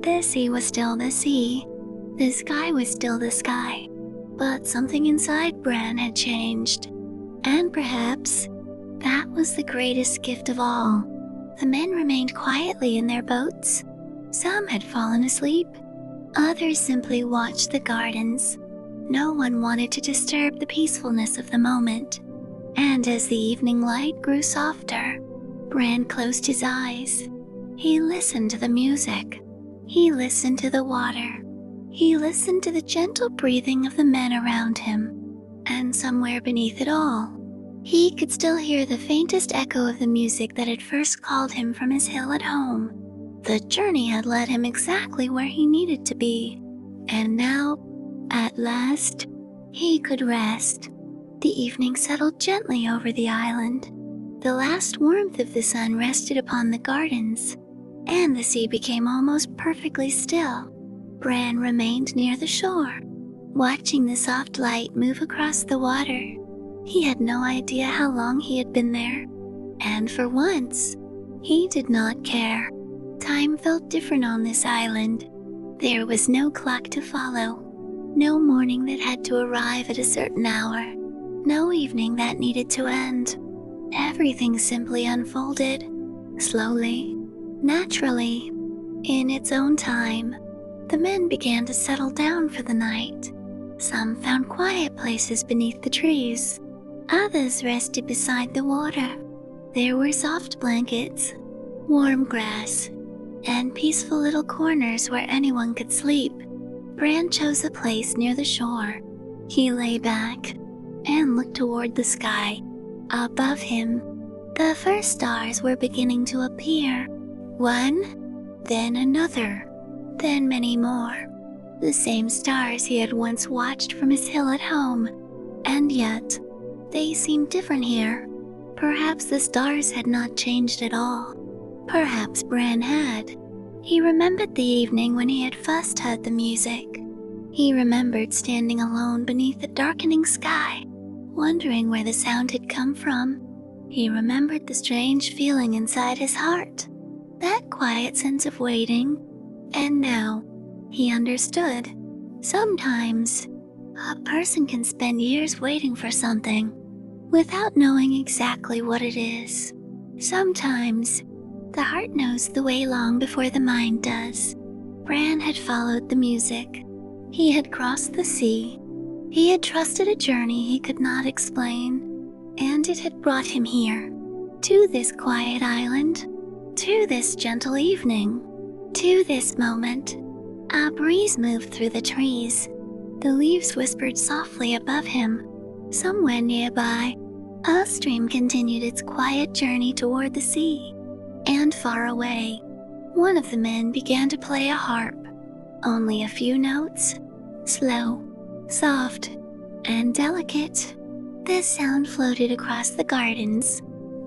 The sea was still the sea. The sky was still the sky. But something inside Bran had changed. And perhaps that was the greatest gift of all. The men remained quietly in their boats. Some had fallen asleep. Others simply watched the gardens. No one wanted to disturb the peacefulness of the moment, and as the evening light grew softer, Bran closed his eyes. He listened to the music. He listened to the water. He listened to the gentle breathing of the men around him. And somewhere beneath it all, he could still hear the faintest echo of the music that had first called him from his hill at home. The journey had led him exactly where he needed to be, and now, at last, he could rest. The evening settled gently over the island. The last warmth of the sun rested upon the gardens, and the sea became almost perfectly still. Bran remained near the shore, watching the soft light move across the water. He had no idea how long he had been there, and for once, he did not care. Time felt different on this island. There was no clock to follow, no morning that had to arrive at a certain hour, no evening that needed to end. Everything simply unfolded, slowly, naturally, in its own time. The men began to settle down for the night. Some found quiet places beneath the trees. Others rested beside the water. There were soft blankets, warm grass, and peaceful little corners where anyone could sleep. Bran chose a place near the shore. He lay back and looked toward the sky. Above him, the first stars were beginning to appear. One, then another, then many more. The same stars he had once watched from his hill at home. And yet, they seemed different here. Perhaps the stars had not changed at all. Perhaps Bran had. He remembered the evening when he had first heard the music. He remembered standing alone beneath the darkening sky, wondering where the sound had come from. He remembered the strange feeling inside his heart, that quiet sense of waiting. And now, he understood. Sometimes, a person can spend years waiting for something, without knowing exactly what it is. Sometimes, the heart knows the way long before the mind does. Bran had followed the music. He had crossed the sea. He had trusted a journey he could not explain, and it had brought him here, to this quiet island, to this gentle evening, to this moment. A breeze moved through the trees. The leaves whispered softly above him. Somewhere nearby, a stream continued its quiet journey toward the sea. And far away, one of the men began to play a harp. Only a few notes, slow, soft, and delicate. The sound floated across the gardens.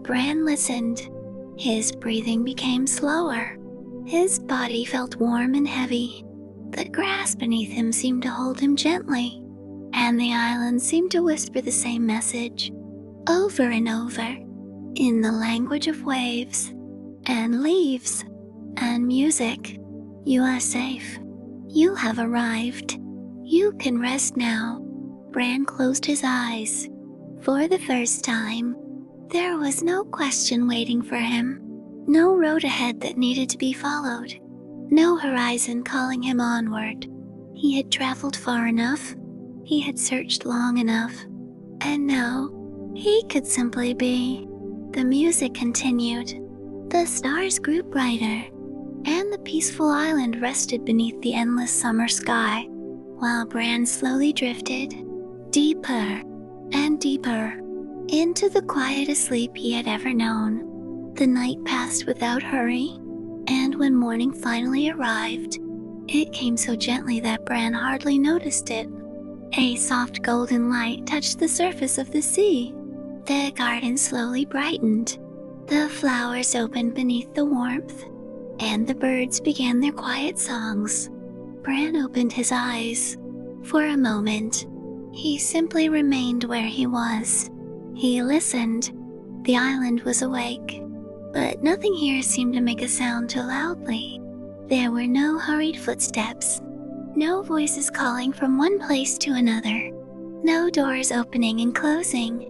Bran listened. His breathing became slower. His body felt warm and heavy. The grass beneath him seemed to hold him gently, and the island seemed to whisper the same message, over and over, in the language of waves, and leaves, and music. You are safe. You have arrived. You can rest now. Bran closed his eyes. For the first time, there was no question waiting for him, no road ahead that needed to be followed, no horizon calling him onward. He had traveled far enough. He had searched long enough. And now, he could simply be. The music continued. The stars grew brighter, and the peaceful island rested beneath the endless summer sky, while Bran slowly drifted, deeper and deeper, into the quietest sleep he had ever known. The night passed without hurry, and when morning finally arrived, it came so gently that Bran hardly noticed it. A soft golden light touched the surface of the sea. The garden slowly brightened. The flowers opened beneath the warmth, and the birds began their quiet songs. Bran opened his eyes. For a moment, he simply remained where he was. He listened. The island was awake, but nothing here seemed to make a sound too loudly. There were no hurried footsteps, no voices calling from one place to another, no doors opening and closing,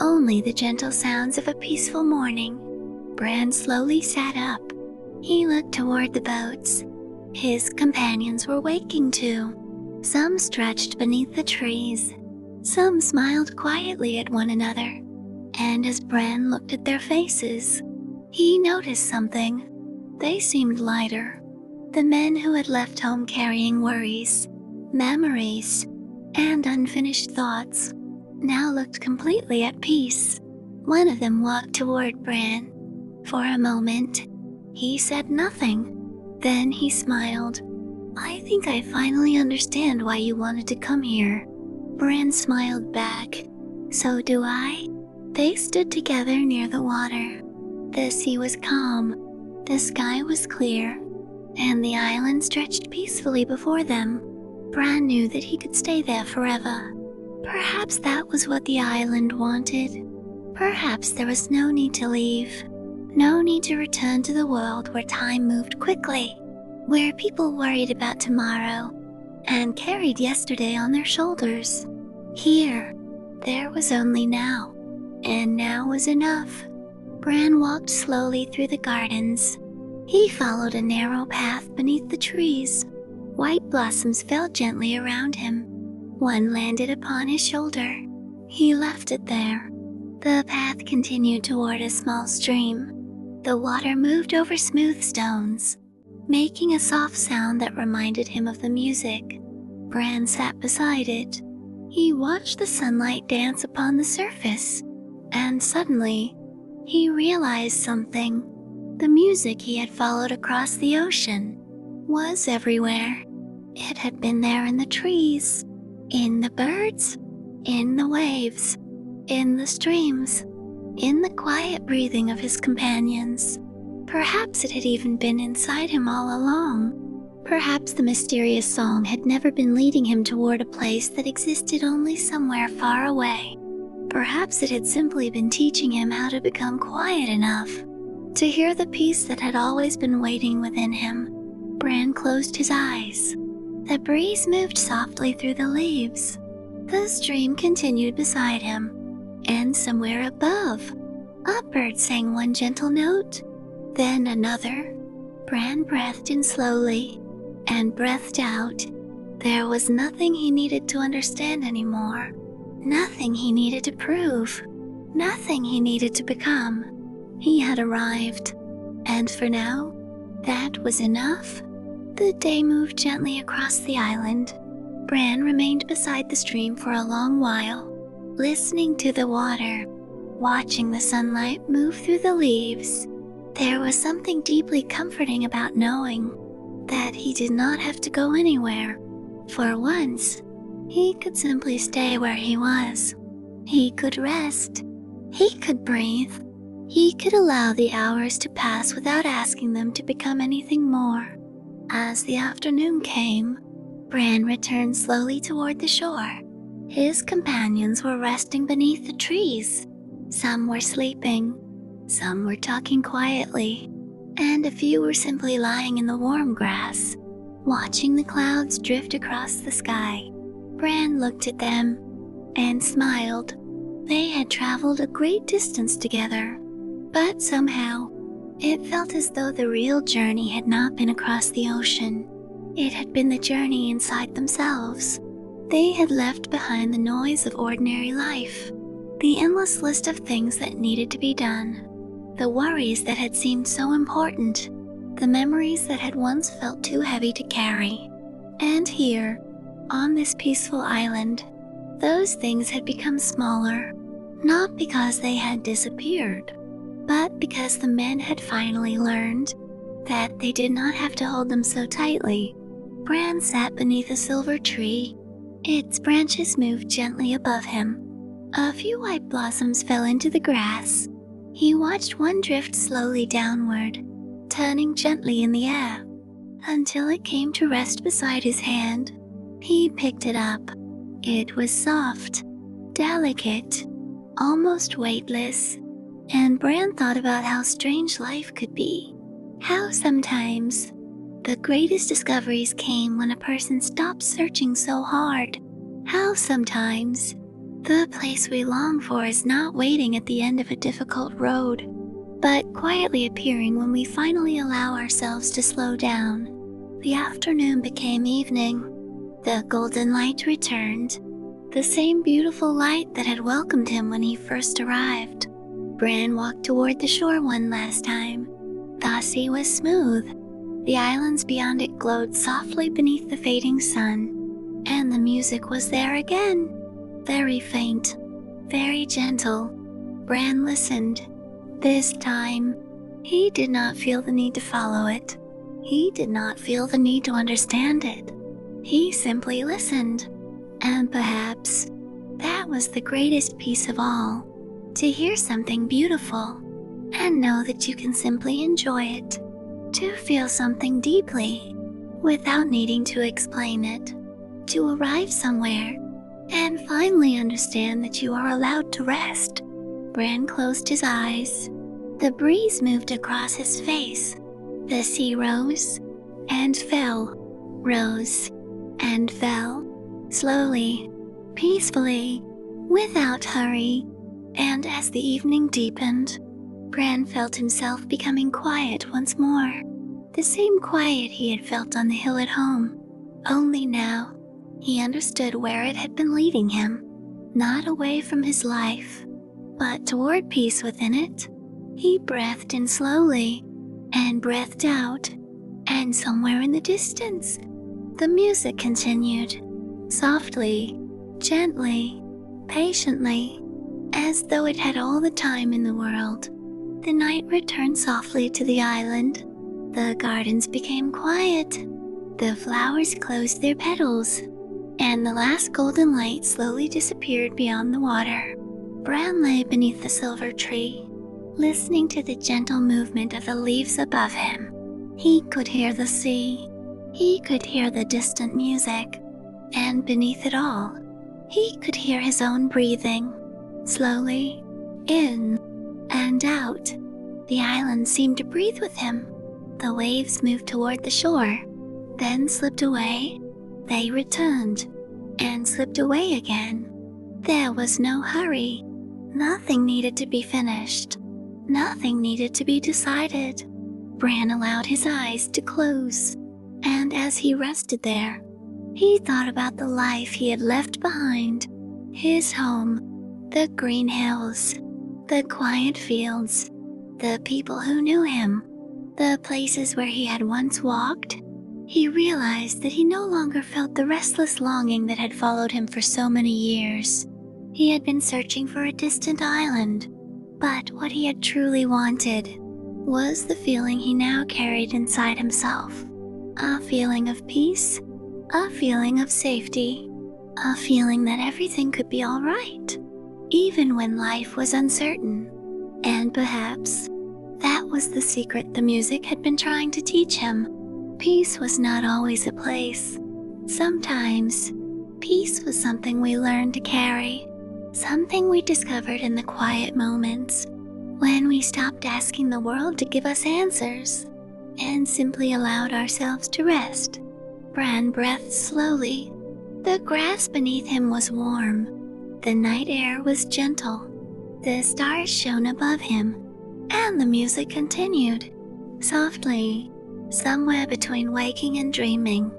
only the gentle sounds of a peaceful morning. Bran slowly sat up. He looked toward the boats. His companions were waking too. Some stretched beneath the trees. Some smiled quietly at one another. And as Bran looked at their faces, he noticed something. They seemed lighter. The men who had left home carrying worries, memories, and unfinished thoughts now looked completely at peace. One of them walked toward Bran. For a moment, he said nothing. Then he smiled. "I think I finally understand why you wanted to come here." Bran smiled back. "So do I." They stood together near the water. The sea was calm, the sky was clear, and the island stretched peacefully before them. Bran knew that he could stay there forever. Perhaps that was what the island wanted. Perhaps there was no need to leave. No need to return to the world where time moved quickly, where people worried about tomorrow and carried yesterday on their shoulders. Here, there was only now, and now was enough. Bran walked slowly through the gardens. He followed a narrow path beneath the trees. White blossoms fell gently around him. One landed upon his shoulder. He left it there. The path continued toward a small stream. The water moved over smooth stones, making a soft sound that reminded him of the music. Bran sat beside it. He watched the sunlight dance upon the surface, and suddenly, he realized something. The music he had followed across the ocean was everywhere. It had been there in the trees, in the birds, in the waves, in the streams, in the quiet breathing of his companions. Perhaps it had even been inside him all along. Perhaps the mysterious song had never been leading him toward a place that existed only somewhere far away. Perhaps it had simply been teaching him how to become quiet enough to hear the peace that had always been waiting within him. Bran closed his eyes. The breeze moved softly through the leaves. The stream continued beside him, and somewhere above, a bird sang one gentle note, then another. Bran breathed in slowly and breathed out. There was nothing he needed to understand anymore. Nothing he needed to prove. Nothing he needed to become. He had arrived, and for now, that was enough. The day moved gently across the island. Bran remained beside the stream for a long while, listening to the water, watching the sunlight move through the leaves. There was something deeply comforting about knowing that he did not have to go anywhere. For once, he could simply stay where he was. He could rest. He could breathe. He could allow the hours to pass without asking them to become anything more. As the afternoon came, Bran returned slowly toward the shore. His companions were resting beneath the trees. Some were sleeping, some were talking quietly, and a few were simply lying in the warm grass, watching the clouds drift across the sky. Bran looked at them and smiled. They had traveled a great distance together, but somehow, it felt as though the real journey had not been across the ocean. It had been the journey inside themselves. They had left behind the noise of ordinary life, the endless list of things that needed to be done, the worries that had seemed so important, the memories that had once felt too heavy to carry. And here, on this peaceful island, those things had become smaller, not because they had disappeared, but because the men had finally learned that they did not have to hold them so tightly. Bran sat beneath a silver tree. Its branches moved gently above him. A few white blossoms fell into the grass. He watched one drift slowly downward, turning gently in the air, until it came to rest beside his hand. He picked it up. It was soft, delicate, almost weightless, and Bran thought about how strange life could be. How sometimes the greatest discoveries came when a person stopped searching so hard. How sometimes the place we long for is not waiting at the end of a difficult road, but quietly appearing when we finally allow ourselves to slow down. The afternoon became evening. The golden light returned, the same beautiful light that had welcomed him when he first arrived. Bran walked toward the shore one last time. The sea was smooth. The islands beyond it glowed softly beneath the fading sun, and the music was there again, very faint, very gentle. Bran listened. This time, he did not feel the need to follow it. He did not feel the need to understand it. He simply listened, and perhaps that was the greatest peace of all, to hear something beautiful and know that you can simply enjoy it, to feel something deeply without needing to explain it, to arrive somewhere and finally understand that you are allowed to rest. Bran closed his eyes. The breeze moved across his face. The sea rose and fell, rose and fell, slowly, peacefully, without hurry. And as the evening deepened, Bran felt himself becoming quiet once more. The same quiet he had felt on the hill at home. Only now, he understood where it had been leading him. Not away from his life, but toward peace within it. He breathed in slowly, and breathed out, and somewhere in the distance, the music continued, softly, gently, patiently, as though it had all the time in the world. The night returned softly to the island. The gardens became quiet. The flowers closed their petals, and the last golden light slowly disappeared beyond the water. Bran lay beneath the silver tree, listening to the gentle movement of the leaves above him. He could hear the sea. He could hear the distant music. And beneath it all, he could hear his own breathing, slowly, in and out. The island seemed to breathe with him. The waves moved toward the shore, then slipped away. They returned, and slipped away again. There was no hurry. Nothing needed to be finished. Nothing needed to be decided. Bran allowed his eyes to close, and as he rested there, he thought about the life he had left behind, his home, the green hills, the quiet fields, the people who knew him, the places where he had once walked. He realized that he no longer felt the restless longing that had followed him for so many years. He had been searching for a distant island, but what he had truly wanted was the feeling he now carried inside himself. A feeling of peace, a feeling of safety, a feeling that everything could be all right, even when life was uncertain. And perhaps that was the secret the music had been trying to teach him. Peace was not always a place. Sometimes, peace was something we learned to carry, something we discovered in the quiet moments, when we stopped asking the world to give us answers, and simply allowed ourselves to rest. Bran breathed slowly. The grass beneath him was warm. The night air was gentle. The stars shone above him, and the music continued, softly, somewhere between waking and dreaming.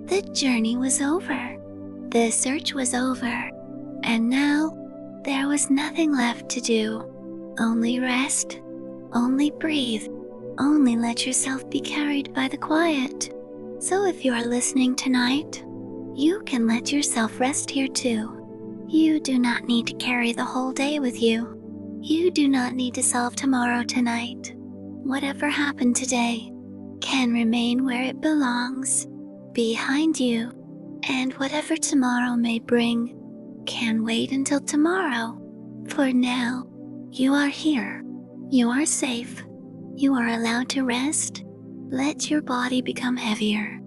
The journey was over. The search was over. And now, there was nothing left to do. Only rest. Only breathe. Only let yourself be carried by the quiet. So if you are listening tonight, you can let yourself rest here too. You do not need to carry the whole day with you. You do not need to solve tomorrow tonight. Whatever happened today can remain where it belongs, behind you, and whatever tomorrow may bring can wait until tomorrow. For now, you are here. You are safe. You are allowed to rest. Let your body become heavier.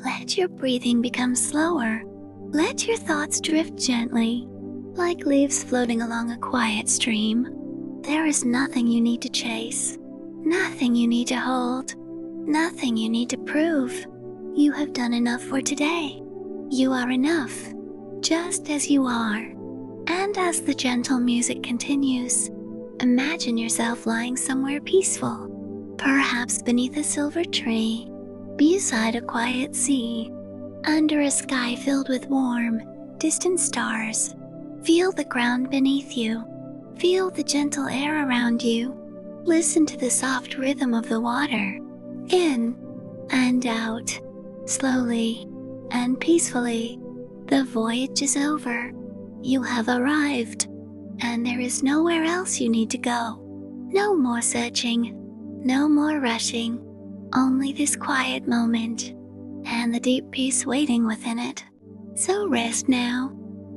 Let your breathing become slower. Let your thoughts drift gently, like leaves floating along a quiet stream. There is nothing you need to chase, nothing you need to hold, nothing you need to prove. You have done enough for today. You are enough, just as you are. And as the gentle music continues, imagine yourself lying somewhere peaceful, perhaps beneath a silver tree, beside a quiet sea. under a sky filled with warm, distant stars. Feel the ground beneath you. Feel the gentle air around you. Listen to the soft rhythm of the water, in and out, slowly and peacefully. The voyage is over. You have arrived, and there is nowhere else you need to go. No more searching, no more rushing, only this quiet moment and the deep peace waiting within it. So rest now,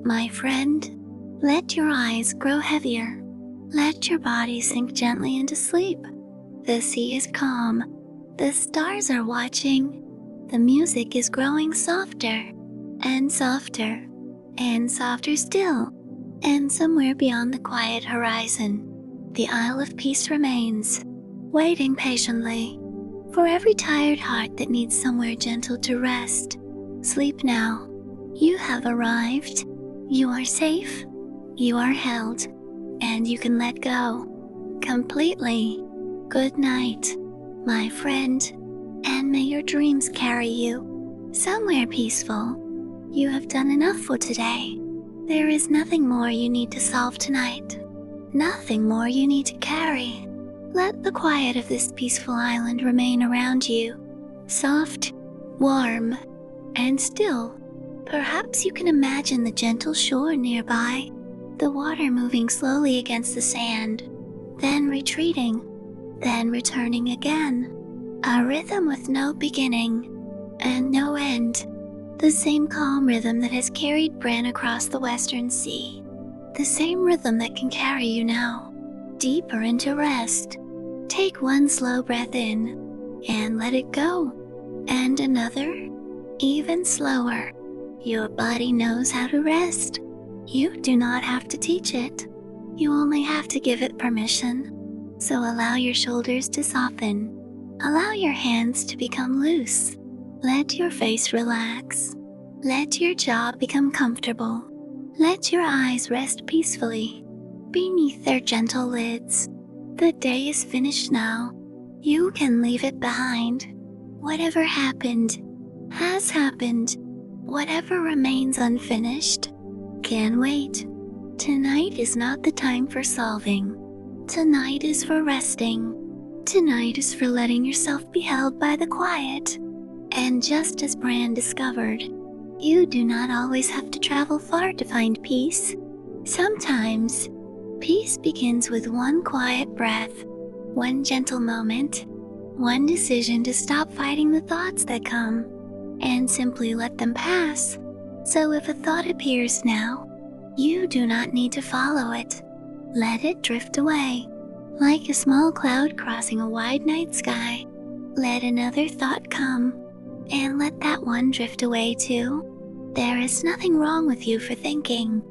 my friend. Let your eyes grow heavier. Let your body sink gently into sleep. The sea is calm. The stars are watching. The music is growing softer and softer and softer still. And somewhere beyond the quiet horizon, the Isle of Peace remains, waiting patiently for every tired heart that needs somewhere gentle to rest. Sleep now. You have arrived. You are safe. You are held. And you can let go completely. Good night, my friend, and may your dreams carry you somewhere peaceful. You have done enough for today. There is nothing more you need to solve tonight. Nothing more you need to carry. Let the quiet of this peaceful island remain around you, soft, warm, and still. Perhaps you can imagine the gentle shore nearby, the water moving slowly against the sand, then retreating, then returning again. A rhythm with no beginning and no end. The same calm rhythm that has carried Bran across the western sea. The same rhythm that can carry you now, deeper into rest. Take one slow breath in and let it go. And another, even slower. Your body knows how to rest. You do not have to teach it. You only have to give it permission. So allow your shoulders to soften. Allow your hands to become loose. Let your face relax. Let your jaw become comfortable. Let your eyes rest peacefully beneath their gentle lids. The day is finished now. You can leave it behind. Whatever happened, has happened. Whatever remains unfinished, can wait. Tonight is not the time for solving. Tonight is for resting. Tonight is for letting yourself be held by the quiet. And just as Bran discovered, you do not always have to travel far to find peace. Sometimes, peace begins with one quiet breath, one gentle moment, one decision to stop fighting the thoughts that come, and simply let them pass. So if a thought appears now, you do not need to follow it. Let it drift away, like a small cloud crossing a wide night sky. Let another thought come, and let that one drift away too. There is nothing wrong with you for thinking.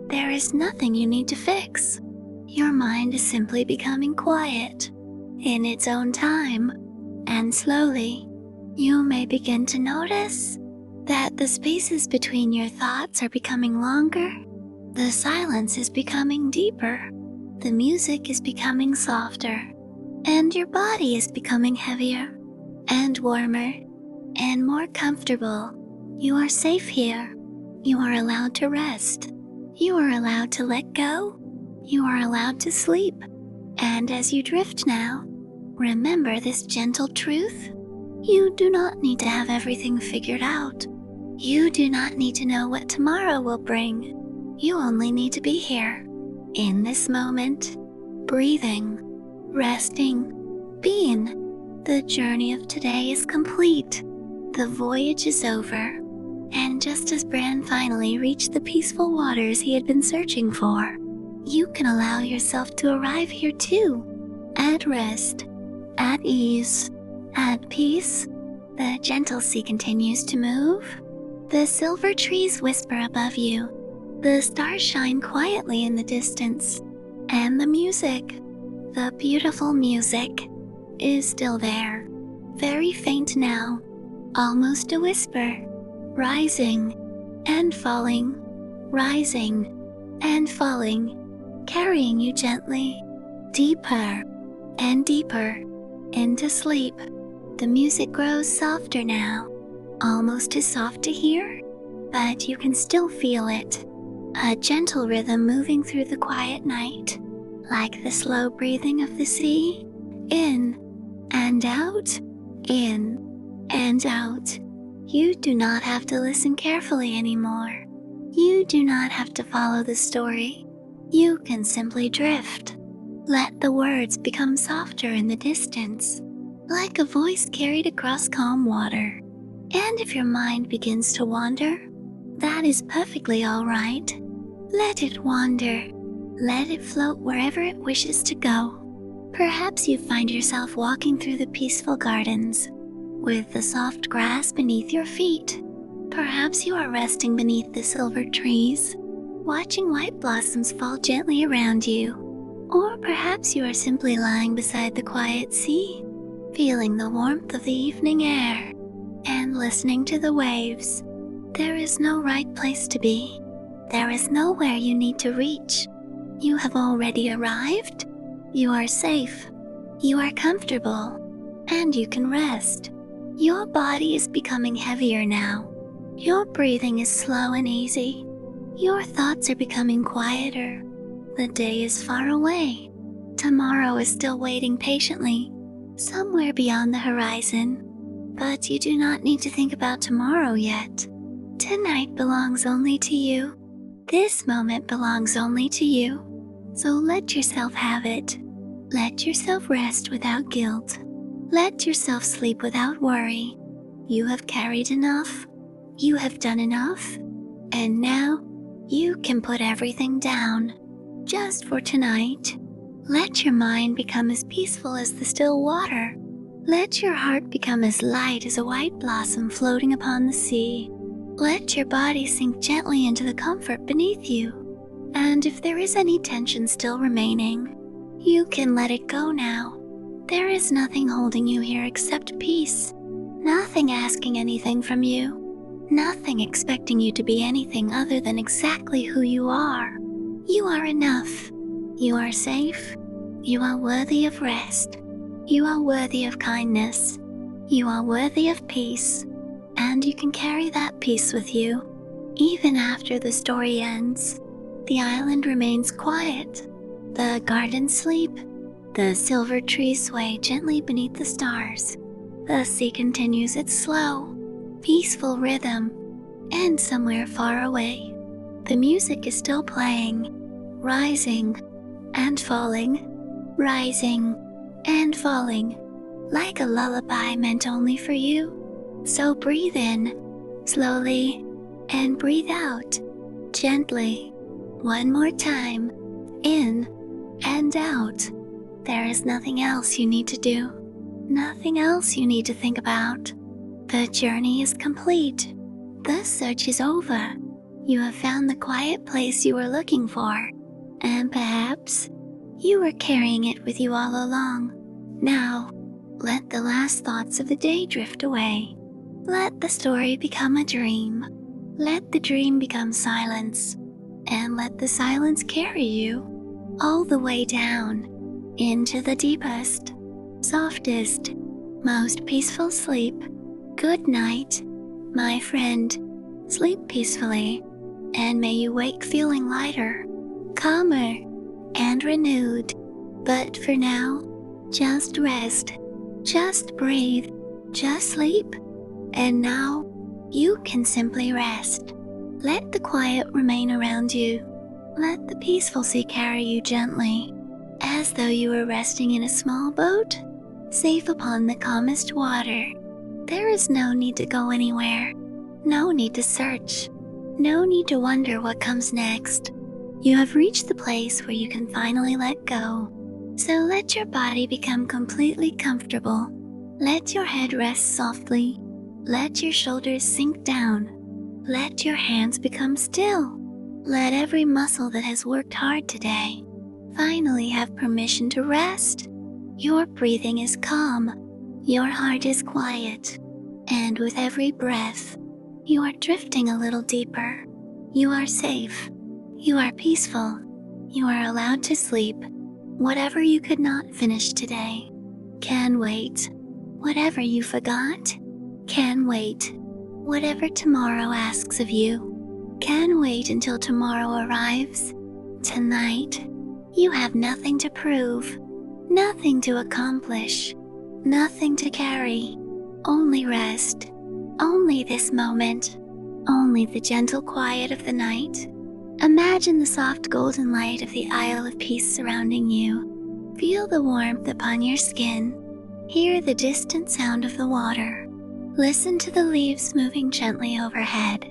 There is nothing you need to fix. Your mind is simply becoming quiet in its own time, and slowly, you may begin to notice that the spaces between your thoughts are becoming longer. The silence is becoming deeper. The music is becoming softer, and your body is becoming heavier and warmer and more comfortable. You are safe here. You are allowed to rest. You are allowed to let go. You are allowed to sleep. And as you drift now, remember this gentle truth. You do not need to have everything figured out. You do not need to know what tomorrow will bring. You only need to be here, in this moment, breathing, resting, being. The journey of today is complete. The voyage is over. And just as Bran finally reached the peaceful waters he had been searching for, you can allow yourself to arrive here too, at rest, at ease, at peace. The gentle sea continues to move. The silver trees whisper above you. The stars shine quietly in the distance. And the music, the beautiful music, is still there. Very faint now, almost a whisper. Rising and falling, rising and falling, carrying you gently, deeper and deeper, into sleep. The music grows softer now, almost too soft to hear, but you can still feel it. A gentle rhythm moving through the quiet night, like the slow breathing of the sea, in and out, in and out. You do not have to listen carefully anymore. You do not have to follow the story. You can simply drift. Let the words become softer in the distance, like a voice carried across calm water. And if your mind begins to wander, that is perfectly all right. Let it wander. Let it float wherever it wishes to go. Perhaps you find yourself walking through the peaceful gardens, with the soft grass beneath your feet. Perhaps you are resting beneath the silver trees, watching white blossoms fall gently around you. Or perhaps you are simply lying beside the quiet sea, feeling the warmth of the evening air, and listening to the waves. There is no right place to be. There is nowhere you need to reach. You have already arrived. You are safe. You are comfortable. And you can rest. Your body is becoming heavier now. Your breathing is slow and easy. Your thoughts are becoming quieter. The day is far away. Tomorrow is still waiting patiently, somewhere beyond the horizon. But you do not need to think about tomorrow yet. Tonight belongs only to you. This moment belongs only to you. So let yourself have it. Let yourself rest without guilt. Let yourself sleep without worry. You have carried enough. You have done enough. And now you can put everything down. Just for tonight. Let your mind become as peaceful as the still water. Let your heart become as light as a white blossom floating upon the sea. Let your body sink gently into the comfort beneath you. And if there is any tension still remaining, you can let it go now. There is nothing holding you here except peace. Nothing asking anything from you. Nothing expecting you to be anything other than exactly who you are. You are enough. You are safe. You are worthy of rest. You are worthy of kindness. You are worthy of peace. And you can carry that peace with you. Even after the story ends, the island remains quiet. The gardens sleep. The silver trees sway gently beneath the stars. The sea continues its slow, peaceful rhythm. And somewhere far away, the music is still playing, rising and falling, rising and falling, like a lullaby meant only for you. So breathe in, slowly, and breathe out, gently. One more time, in and out. There is nothing else you need to do, nothing else you need to think about. The journey is complete. The search is over. You have found the quiet place you were looking for, and perhaps you were carrying it with you all along. Now, let the last thoughts of the day drift away. Let the story become a dream. Let the dream become silence, and let the silence carry you all the way down into the deepest, softest, most peaceful sleep. Good night, my friend. Sleep peacefully, and may you wake feeling lighter, calmer, and renewed. But for now, just rest, just breathe, just sleep. And now, you can simply rest. Let the quiet remain around you. Let the peaceful sea carry you gently, as though you were resting in a small boat, safe upon the calmest water. There is no need to go anywhere, no need to search, no need to wonder what comes next. You have reached the place where you can finally let go. So let your body become completely comfortable. Let your head rest softly. Let your shoulders sink down. Let your hands become still. Let every muscle that has worked hard today finally have permission to rest. Your breathing is calm. Your heart is quiet. And with every breath, you are drifting a little deeper. You are safe. You are peaceful. You are allowed to sleep. Whatever you could not finish today can wait. Whatever you forgot can wait. Whatever tomorrow asks of you can wait until tomorrow arrives. Tonight, you have nothing to prove, nothing to accomplish, nothing to carry. Only rest, only this moment, only the gentle quiet of the night. Imagine the soft golden light of the Isle of Peace surrounding you. Feel the warmth upon your skin. Hear the distant sound of the water. Listen to the leaves moving gently overhead.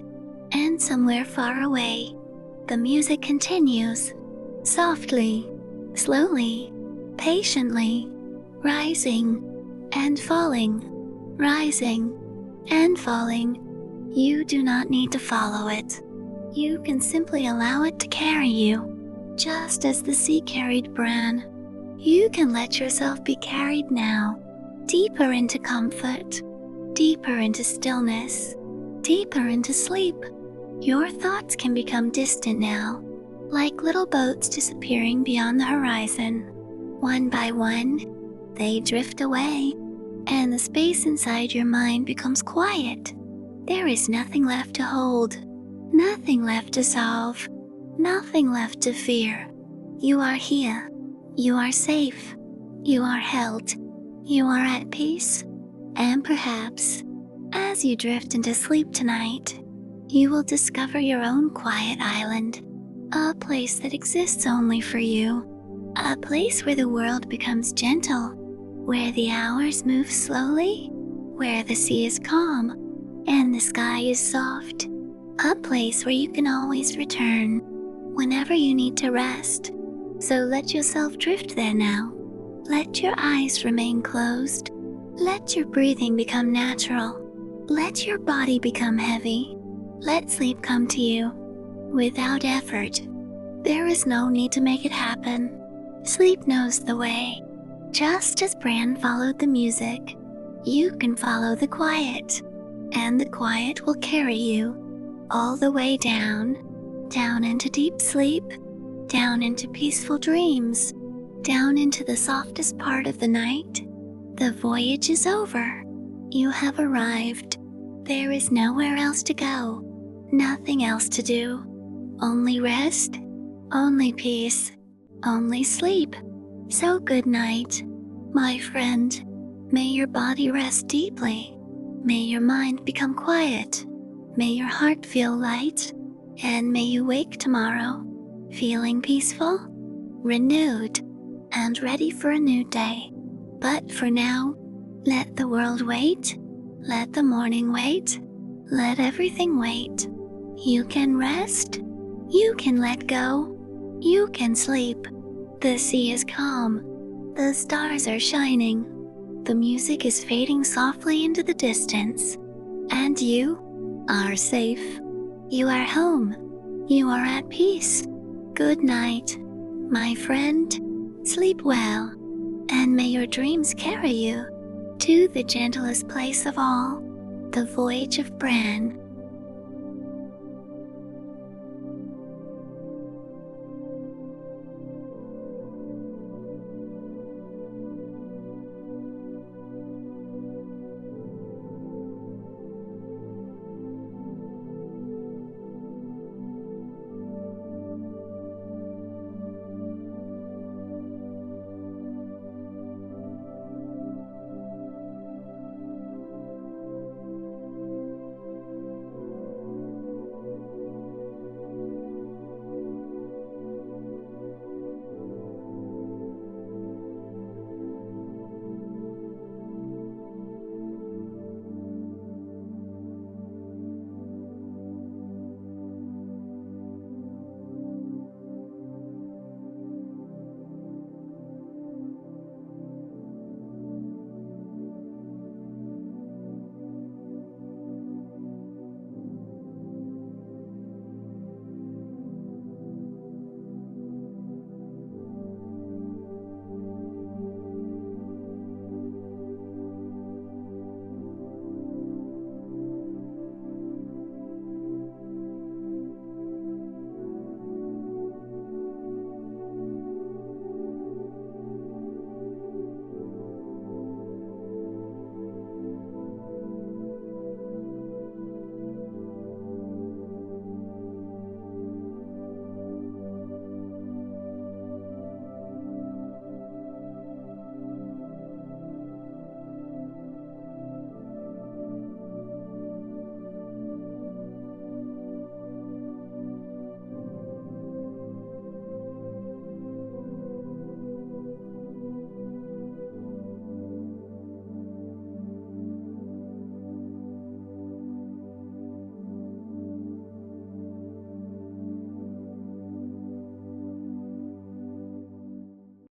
And somewhere far away, the music continues, softly, slowly, patiently, rising and falling, rising and falling. You do not need to follow it. You can simply allow it to carry you, just as the sea carried Bran. You can let yourself be carried now, deeper into comfort, deeper into stillness, deeper into sleep. Your thoughts can become distant now, like little boats disappearing beyond the horizon. One by one, they drift away, and the space inside your mind becomes quiet. There is nothing left to hold, nothing left to solve, nothing left to fear. You are here. You are safe. You are held. You are at peace. And perhaps, as you drift into sleep tonight, you will discover your own quiet island, a place that exists only for you, a place where the world becomes gentle, where the hours move slowly, where the sea is calm, and the sky is soft. A place where you can always return whenever you need to rest. So let yourself drift there now. Let your eyes remain closed. Let your breathing become natural. Let your body become heavy. Let sleep come to you without effort. There is no need to make it happen. Sleep knows the way. Just as Bran followed the music, you can follow the quiet, and the quiet will carry you all the way down, down into deep sleep, down into peaceful dreams, down into the softest part of the night. The voyage is over. You have arrived. There is nowhere else to go, nothing else to do. Only rest, only peace, only sleep. So good night, my friend. May your body rest deeply. May your mind become quiet. May your heart feel light, and may you wake tomorrow feeling peaceful, renewed, and ready for a new day. But for now, let the world wait, let the morning wait, let everything wait. You can rest, you can let go, you can sleep. The sea is calm, the stars are shining, the music is fading softly into the distance, and you are safe. You are home. You are at peace. Good night, my friend. Sleep well, and may your dreams carry you to the gentlest place of all, the Voyage of Bran.